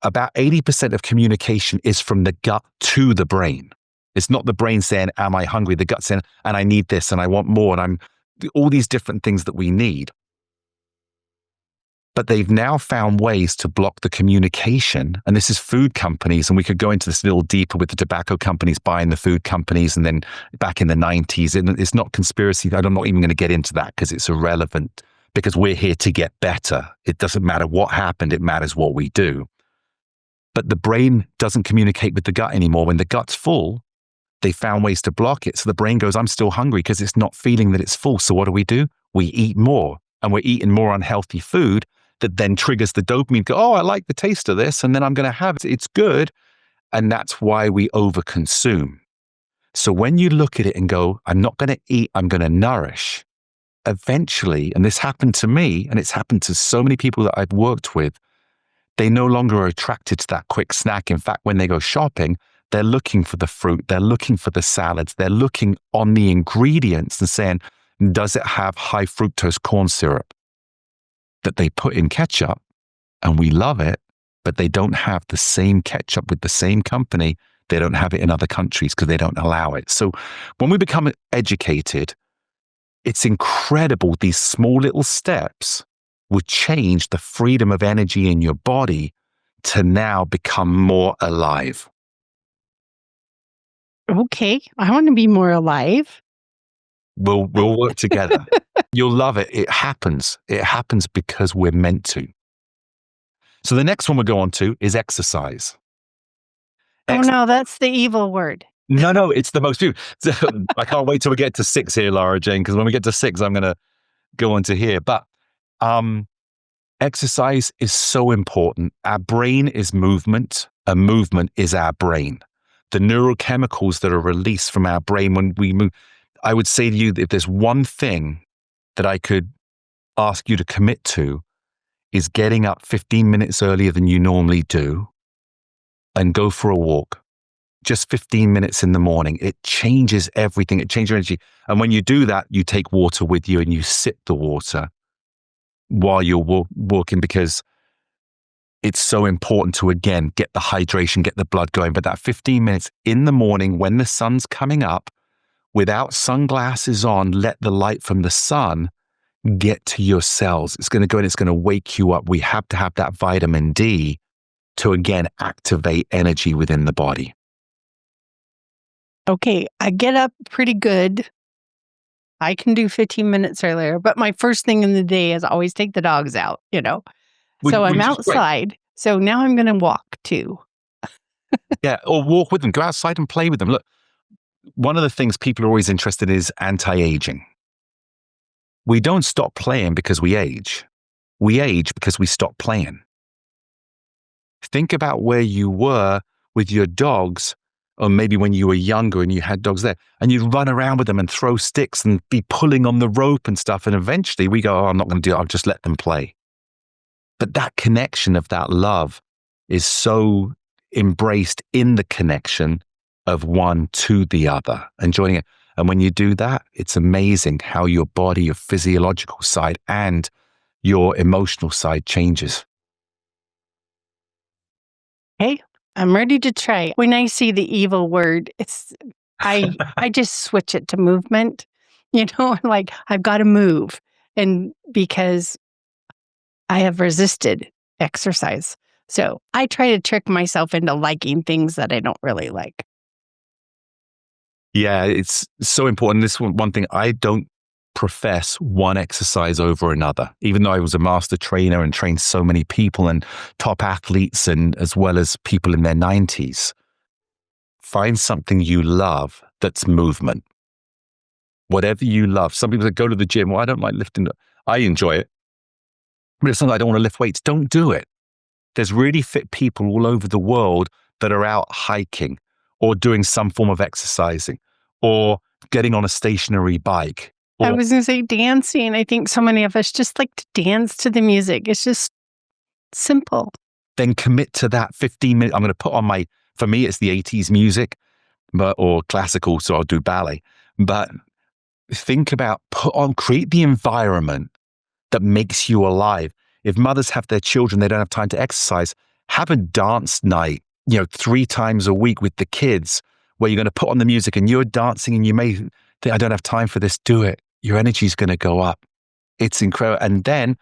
about 80% of communication is from the gut to the brain. It's not the brain saying, am I hungry? The gut saying, and I need this, and I want more, and I'm all these different things that we need. But they've now found ways to block the communication. And this is food companies. And we could go into this a little deeper with the tobacco companies buying the food companies. And then back in the 90s, it's not conspiracy. I'm not even going to get into that because it's irrelevant because we're here to get better. It doesn't matter what happened. It matters what we do. But the brain doesn't communicate with the gut anymore. When the gut's full, they found ways to block it. So the brain goes, I'm still hungry because it's not feeling that it's full. So what do? We eat more, and we're eating more unhealthy food that then triggers the dopamine. Go, oh, I like the taste of this, and then I'm going to have it. It's good. And that's why we overconsume. So when you look at it and go, I'm not going to eat, I'm going to nourish, eventually, and this happened to me, and it's happened to so many people that I've worked with, they no longer are attracted to that quick snack. In fact, when they go shopping, they're looking for the fruit, they're looking for the salads, they're looking on the ingredients and saying, does it have high fructose corn syrup that they put in ketchup? And we love it, but they don't have the same ketchup with the same company. They don't have it in other countries because they don't allow it. So when we become educated, it's incredible. These small little steps would change the freedom of energy in your body to now become more alive. Okay. I want to be more alive. We'll work together. You'll love it. It happens. It happens because we're meant to. So the next one we'll go on to is exercise. Oh no, that's the evil word. No, it's the most beautiful. I can't wait till we get to 6 here, Laura Jane, because when we get to 6, I'm going to go on to here. But exercise is so important. Our brain is movement, and movement is our brain. The neurochemicals that are released from our brain when we move. I would say to you, if there's one thing that I could ask you to commit to, is getting up 15 minutes earlier than you normally do and go for a walk. Just 15 minutes in the morning. It changes everything. It changes your energy. And when you do that, you take water with you and you sip the water while you're walking because it's so important to, again, get the hydration, get the blood going. But that 15 minutes in the morning when the sun's coming up, without sunglasses on, let the light from the sun get to your cells. It's going to go and it's going to wake you up. We have to have that vitamin D to, again, activate energy within the body. Okay, I get up pretty good I can do 15 minutes earlier, but my first thing in the day is always take the dogs out, So I'm which is great. outside. So now I'm going to walk too. Yeah, or walk with them, go outside and play with them. Look, one of the things people are always interested in is anti-aging. We don't stop playing because we age. We age because we stop playing. Think about where you were with your dogs, or maybe when you were younger and you had dogs there, and you'd run around with them and throw sticks and be pulling on the rope and stuff. And eventually we go, oh, I'm not going to do it. I'll just let them play. But that connection of that love is so embraced in the connection of one to the other and joining it. And when you do that, it's amazing how your body, your physiological side, and your emotional side changes. Hey, I'm ready to try. When I see the evil word, I just switch it to movement. Like I've got to move. And because I have resisted exercise. So I try to trick myself into liking things that I don't really like. Yeah, it's so important. This one thing, I don't profess one exercise over another, even though I was a master trainer and trained so many people and top athletes, and as well as people in their 90s. Find something you love that's movement. Whatever you love. Some people that go to the gym, well, I don't like lifting. I enjoy it. But if something I don't want to lift weights, don't do it. There's really fit people all over the world that are out hiking or doing some form of exercising or getting on a stationary bike. I was going to say dancing. I think so many of us just like to dance to the music. It's just simple. Then commit to that 15 minutes. I'm going to put on for me, it's the 80s music, or classical, so I'll do ballet. But think about, create the environment that makes you alive. If mothers have their children, they don't have time to exercise, have a dance night, 3 times a week with the kids where you're going to put on the music and you're dancing and you may think, I don't have time for this. Do it. Your energy is going to go up. It's incredible. And then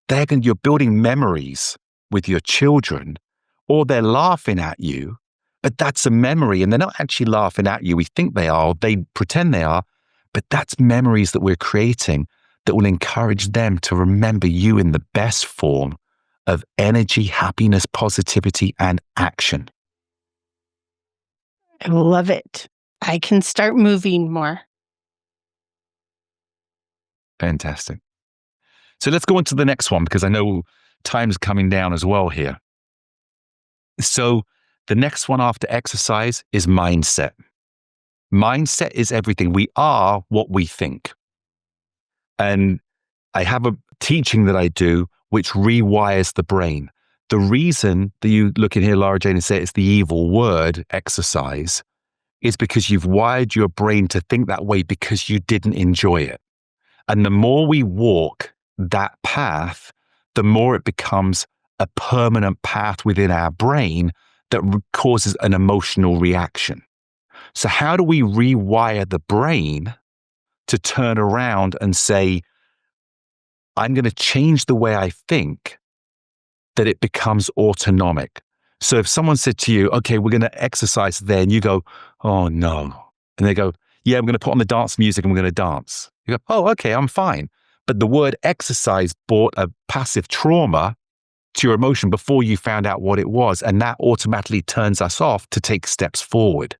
you're building memories with your children, or they're laughing at you, but that's a memory. And they're not actually laughing at you. We think they are, or they pretend they are, but that's memories that we're creating that will encourage them to remember you in the best form of energy, happiness, positivity, and action. I love it. I can start moving more. Fantastic. So let's go on to the next one, because I know time's coming down as well here. So the next one after exercise is mindset. Mindset is everything. We are what we think. And I have a teaching that I do which rewires the brain. The reason that you look in here, Lara Jane, and say it's the evil word, exercise, is because you've wired your brain to think that way because you didn't enjoy it. And the more we walk that path, the more it becomes a permanent path within our brain that causes an emotional reaction. So how do we rewire the brain to turn around and say, I'm going to change the way I think, that it becomes autonomic? So if someone said to you, okay, we're going to exercise today, and you go, oh no. And they go, yeah, I'm going to put on the dance music and we're going to dance. You go, oh, okay, I'm fine. But the word exercise brought a passive trauma to your emotion before you found out what it was. And that automatically turns us off to take steps forward.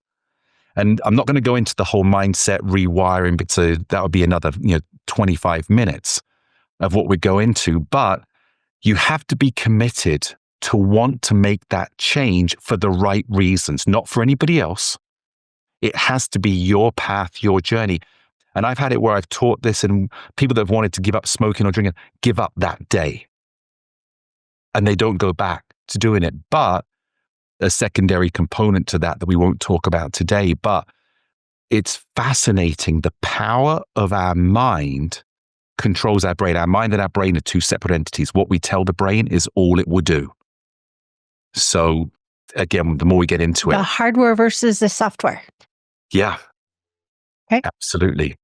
And I'm not going to go into the whole mindset rewiring, but that would be another 25 minutes of what we go into. But you have to be committed to want to make that change for the right reasons, not for anybody else. It has to be your path, your journey. And I've had it where I've taught this, and people that have wanted to give up smoking or drinking, give up that day. And they don't go back to doing it. But a secondary component to that we won't talk about today, but it's fascinating. The power of our mind controls our brain. Our mind and our brain are 2 separate entities. What we tell the brain is all it will do. So again, the more we get into it. The hardware versus the software. Yeah. Okay. Absolutely.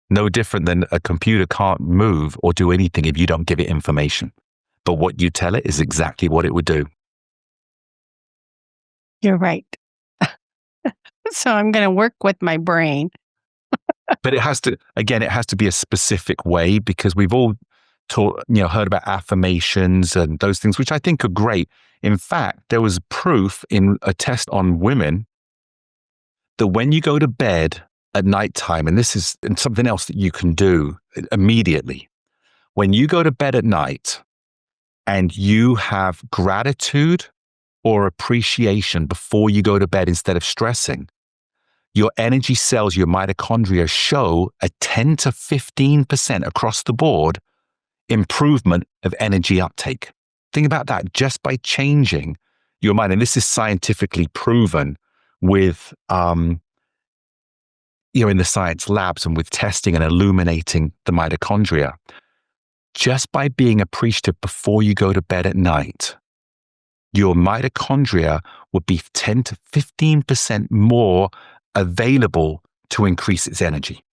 No different than a computer can't move or do anything if you don't give it information. But what you tell it is exactly what it would do. You're right. So I'm going to work with my brain. But it has to be a specific way, because we've all heard about affirmations and those things, which I think are great. In fact, there was proof in a test on women that when you go to bed at nighttime, and this is something else that you can do immediately, when you go to bed at night and you have gratitude or appreciation before you go to bed instead of stressing, your energy cells, your mitochondria, show a 10 to 15% across the board improvement of energy uptake. Think about that, just by changing your mind. And this is scientifically proven with, in the science labs and with testing and illuminating the mitochondria. Just by being appreciative before you go to bed at night, your mitochondria would be 10 to 15% more available to increase its energy.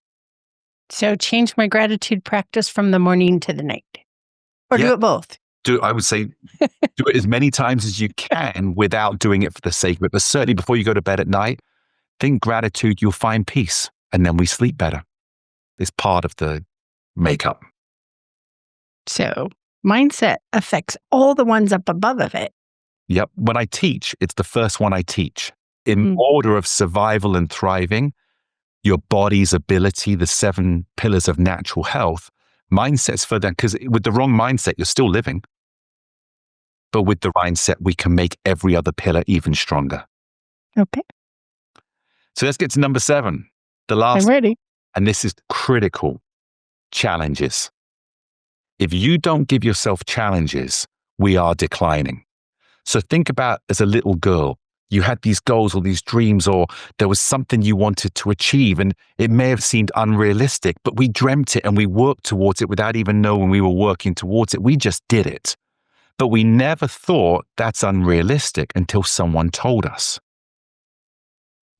So change my gratitude practice from the morning to the night, or do it both. I would say do it as many times as you can without doing it for the sake of it. But certainly before you go to bed at night, think gratitude, you'll find peace, and then we sleep better. It's part of the makeup. So mindset affects all the ones up above of it. Yep. When I teach, it's the first one I teach. In order of survival and thriving, your body's ability, the 7 pillars of natural health, mindset's further, because with the wrong mindset, you're still living. But with the mindset, we can make every other pillar even stronger. Okay. So let's get to number 7. The last. I'm ready. And this is critical. Challenges. If you don't give yourself challenges, we are declining. So think about, as a little girl, you had these goals or these dreams, or there was something you wanted to achieve, and it may have seemed unrealistic, but we dreamt it and we worked towards it without even knowing we were working towards it. We just did it. But we never thought that's unrealistic until someone told us.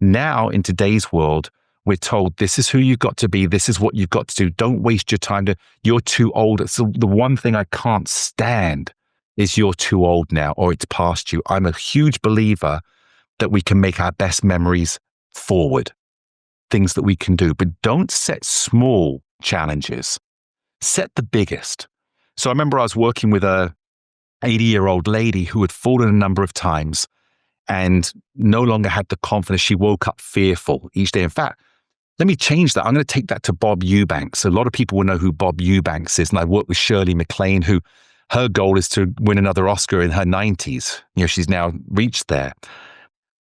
Now, in today's world, we're told this is who you've got to be. This is what you've got to do. Don't waste your time. You're too old. So the one thing I can't stand is you're too old now, or it's past you. I'm a huge believer that we can make our best memories forward, things that we can do, but don't set small challenges. Set the biggest. So I remember I was working with a 80-year-old lady who had fallen a number of times and no longer had the confidence. She woke up fearful each day. In fact, let me change that. I'm going to take that to Bob Eubanks. A lot of people will know who Bob Eubanks is. And I worked with Shirley MacLaine, who her goal is to win another Oscar in her 90s. She's now reached there.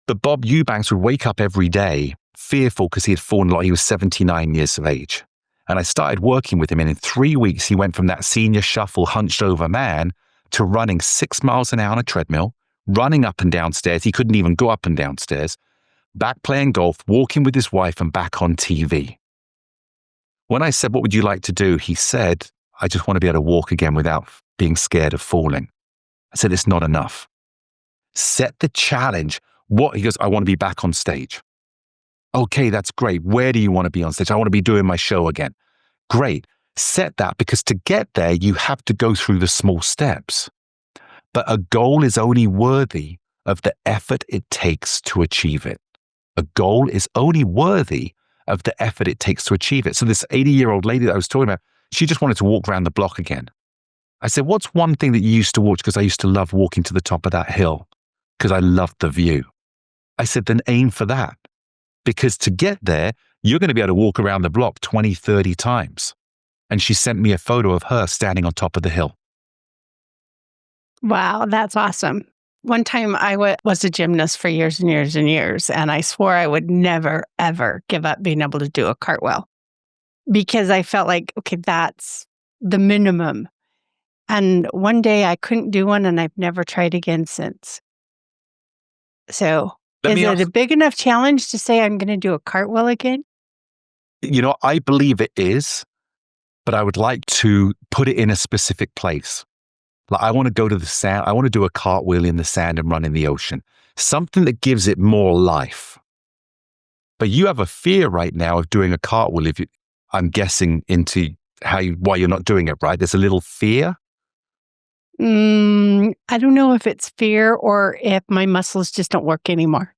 But Bob Eubanks would wake up every day fearful because he had fallen a lot. He was 79 years of age. And I started working with him. And in 3 weeks, he went from that senior shuffle, hunched over man to running 6 miles an hour on a treadmill, running up and down stairs. He couldn't even go up and down stairs, back playing golf, walking with his wife, and back on TV. When I said, what would you like to do? He said, I just want to be able to walk again without being scared of falling. I said, it's not enough. Set the challenge. He goes, I want to be back on stage. Okay, that's great. Where do you want to be on stage? I want to be doing my show again. Great. Set that, because to get there, you have to go through the small steps. But a goal is only worthy of the effort it takes to achieve it. A goal is only worthy of the effort it takes to achieve it. So this 80-year-old lady that I was talking about, she just wanted to walk around the block again. I said, what's one thing that you used to watch? Because I used to love walking to the top of that hill because I loved the view. I said, then aim for that. Because to get there, you're going to be able to walk around the block 20, 30 times. And she sent me a photo of her standing on top of the hill. Wow, that's awesome. One time I was a gymnast for years and years and years, and I swore I would never, ever give up being able to do a cartwheel because I felt like, okay, that's the minimum. And one day I couldn't do one, and I've never tried again since. So is it a big enough challenge to say I'm going to do a cartwheel again? I believe it is, but I would like to put it in a specific place. Like I want to go to the sand. I want to do a cartwheel in the sand and run in the ocean. Something that gives it more life. But you have a fear right now of doing a cartwheel. I'm guessing into why you're not doing it, right? There's a little fear. I don't know if it's fear or if my muscles just don't work anymore.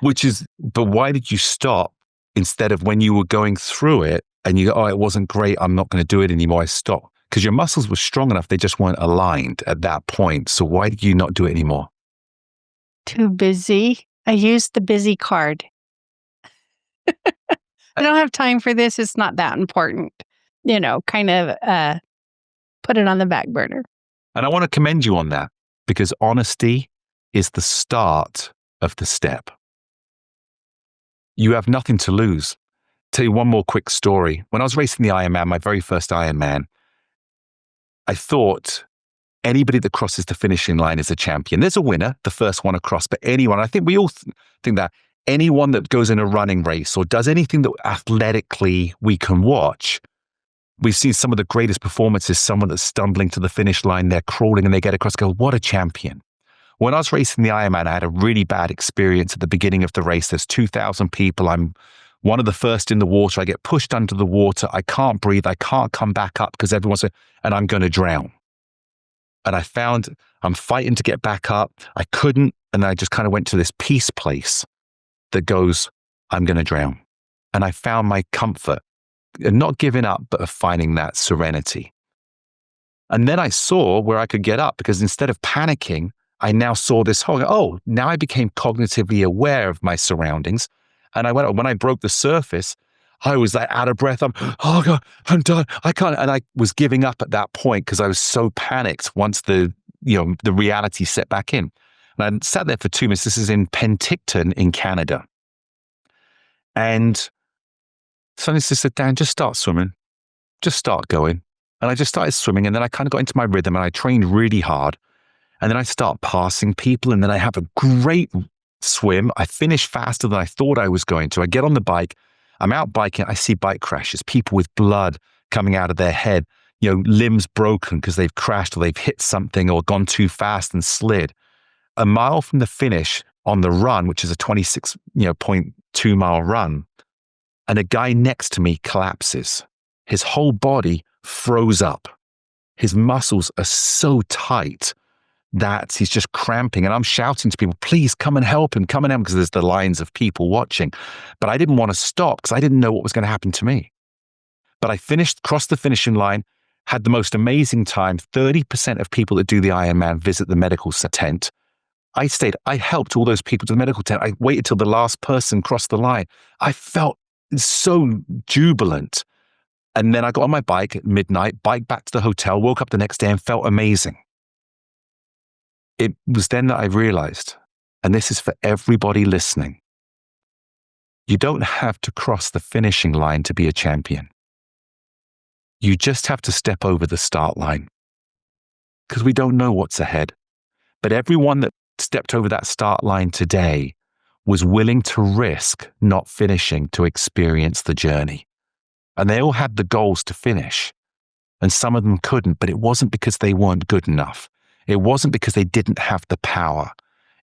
But why did you stop instead of when you were going through it and you go, oh, it wasn't great, I'm not going to do it anymore, I stop. Because your muscles were strong enough, they just weren't aligned at that point. So why did you not do it anymore? Too busy. I used the busy card. I don't have time for this. It's not that important. Kind of put it on the back burner. And I want to commend you on that, because honesty is the start of the step. You have nothing to lose. Tell you one more quick story. When I was racing the Ironman, my very first Ironman, I thought anybody that crosses the finishing line is a champion. There's a winner, the first one across, but anyone, I think we all think that anyone that goes in a running race or does anything that athletically we can watch, we've seen some of the greatest performances, someone that's stumbling to the finish line, they're crawling and they get across, go, what a champion. When I was racing the Ironman, I had a really bad experience at the beginning of the race. There's 2,000 people. I'm one of the first in the water. I get pushed under the water. I can't breathe. I can't come back up because everyone's saying, and I'm going to drown. And I found I'm fighting to get back up. I couldn't. And I just kind of went to this peace place that goes, I'm going to drown. And I found my comfort, not giving up, but of finding that serenity. And then I saw where I could get up, because instead of panicking, I now saw this whole, oh, now I became cognitively aware of my surroundings. And when I broke the surface, I was like out of breath. Oh God, I'm done. I can't. And I was giving up at that point because I was so panicked once the reality set back in. And I sat there for 2 minutes. This is in Penticton in Canada. And suddenly she said, Dan, just start swimming. Just start going. And I just started swimming. And then I kind of got into my rhythm and I trained really hard. And then I start passing people, and then I have a great swim. I finish faster than I thought I was going to. I get on the bike. I'm out biking. I see bike crashes, people with blood coming out of their head, limbs broken because they've crashed or they've hit something or gone too fast and slid. A mile from the finish on the run, which is a 26.2 mile run, and a guy next to me collapses. His whole body froze up. His muscles are so tight that he's just cramping. And I'm shouting to people, please come and help him, because there's the lines of people watching. But I didn't want to stop because I didn't know what was going to happen to me. But I crossed the finishing line, had the most amazing time. 30% of people that do the Ironman visit the medical tent. I helped all those people to the medical tent. I waited till the last person crossed the line. I felt so jubilant. And then I got on my bike at midnight, biked back to the hotel, woke up the next day and felt amazing. It was then that I realized, and this is for everybody listening, you don't have to cross the finishing line to be a champion. You just have to step over the start line, because we don't know what's ahead. But everyone that stepped over that start line today was willing to risk not finishing to experience the journey. And they all had the goals to finish. And some of them couldn't, but it wasn't because they weren't good enough. It wasn't because they didn't have the power.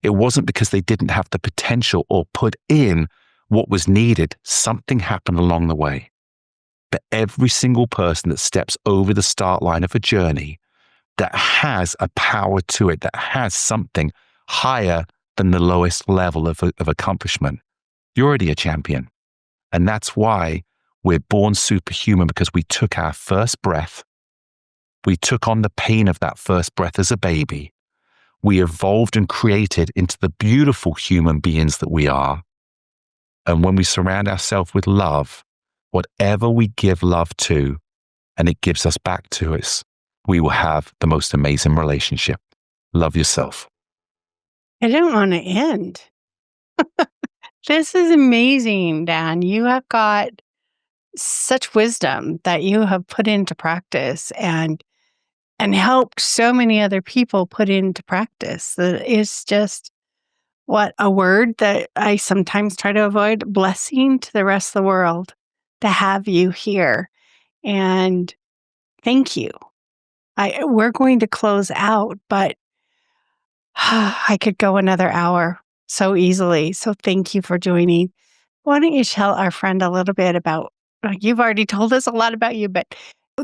It wasn't because they didn't have the potential or put in what was needed. Something happened along the way. But every single person that steps over the start line of a journey that has a power to it, that has something higher than the lowest level of accomplishment, you're already a champion. And that's why we're born superhuman, because we took our first breath. We took on the pain of that first breath as a baby. We evolved and created into the beautiful human beings that we are. And when we surround ourselves with love, whatever we give love to, and it gives us back to us, we will have the most amazing relationship. Love yourself. I don't want to end. This is amazing, Dan. You have got such wisdom that you have put into practice and helped so many other people put into practice. That is just a word that I sometimes try to avoid, blessing to the rest of the world to have you here. And thank you. We're going to close out, but I could go another hour so easily. So thank you for joining. Why don't you tell our friend a little bit about, you've already told us a lot about you, but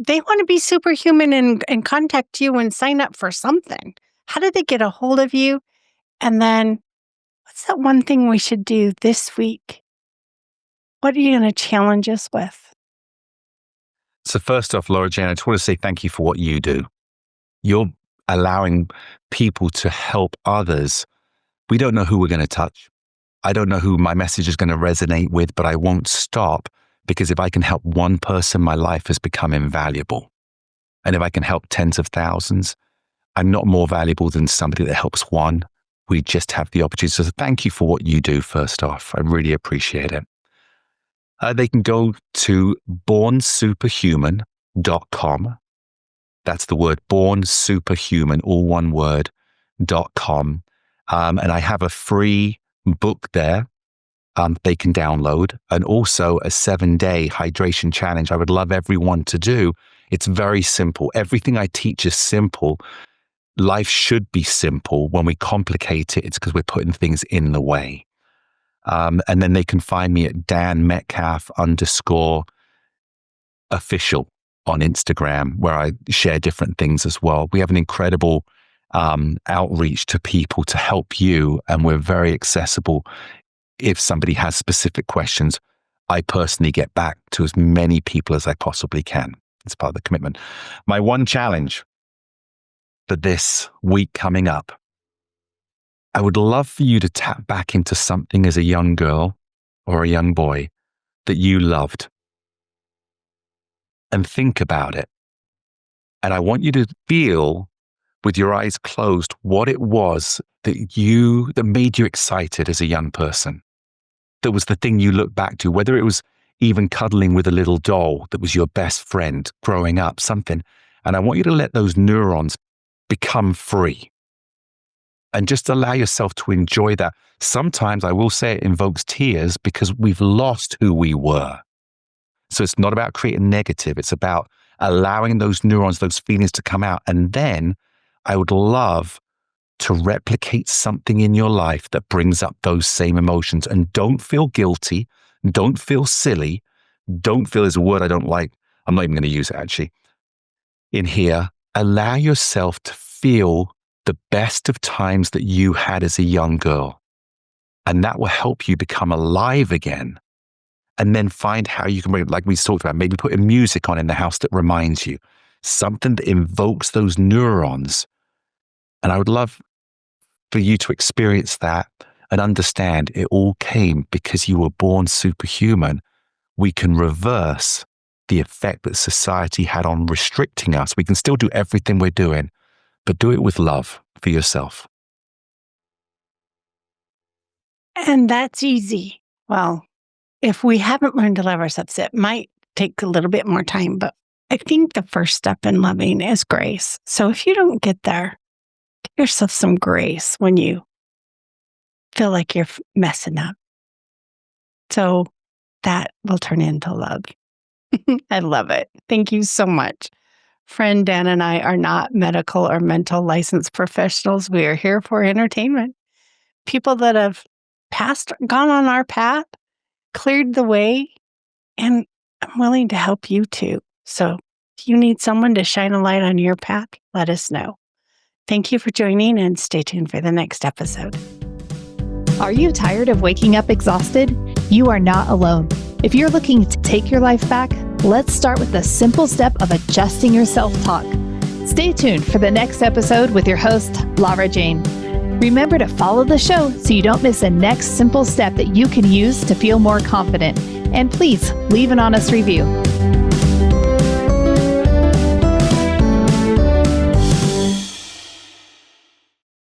they want to be superhuman and contact you and sign up for something. How do they get a hold of you? And then what's that one thing we should do this week? what are you going to challenge us with? So first off, Laura Jane, I just want to say thank you for what you do. You're allowing people to help others. We don't know who we're going to touch. I don't know who my message is going to resonate with, but I won't stop, because if I can help one person, my life has become invaluable. And if I can help tens of thousands, I'm not more valuable than somebody that helps one. We just have the opportunity. So thank you for what you do, first off. I really appreciate it. They can go to bornsuperhuman.com. That's the word bornsuperhuman, all one word, .com. And I have a free book there they can download, and also a 7-day hydration challenge I would love everyone to do. It's very simple. Everything I teach is simple. Life should be simple. When we complicate it, it's because we're putting things in the way. And then they can find me at Dan Metcalfe _official on Instagram, where I share different things as well. We have an incredible outreach to people to help you, and we're very accessible. If somebody has specific questions, I personally get back to as many people as I possibly can. It's part of the commitment. My one challenge for this week coming up, I would love for you to tap back into something as a young girl or a young boy that you loved, and think about it. And I want you to feel, with your eyes closed, what it was that made you excited as a young person. That was the thing you look back to, whether it was even cuddling with a little doll that was your best friend growing up, something. And I want you to let those neurons become free and just allow yourself to enjoy that. Sometimes I will say it invokes tears because we've lost who we were. So it's not about creating negative. It's about allowing those neurons, those feelings to come out. And then I would love to replicate something in your life that brings up those same emotions. And don't feel guilty. Don't feel silly. Don't feel, there's a word I don't like. I'm not even going to use it actually. In here, allow yourself to feel the best of times that you had as a young girl. And that will help you become alive again. And then find how you can bring, like we talked about, maybe putting music on in the house that reminds you, something that invokes those neurons. And I would love for you to experience that and understand it all came because you were born superhuman. We can reverse the effect that society had on restricting us. We can still do everything we're doing, but do it with love for yourself. And that's easy. Well, if we haven't learned to love ourselves, it might take a little bit more time, but I think the first step in loving is grace. So if you don't get there, give yourself some grace when you feel like you're messing up. So that will turn into love. I love it. Thank you so much. Friend Dan and I are not medical or mental licensed professionals. We are here for entertainment. People that have gone on our path, cleared the way, and I'm willing to help you too. So if you need someone to shine a light on your path, let us know. Thank you for joining, and stay tuned for the next episode. Are you tired of waking up exhausted? You are not alone. If you're looking to take your life back, let's start with the simple step of adjusting your self-talk. Stay tuned for the next episode with your host, Laura Jane. Remember to follow the show so you don't miss the next simple step that you can use to feel more confident. And please leave an honest review.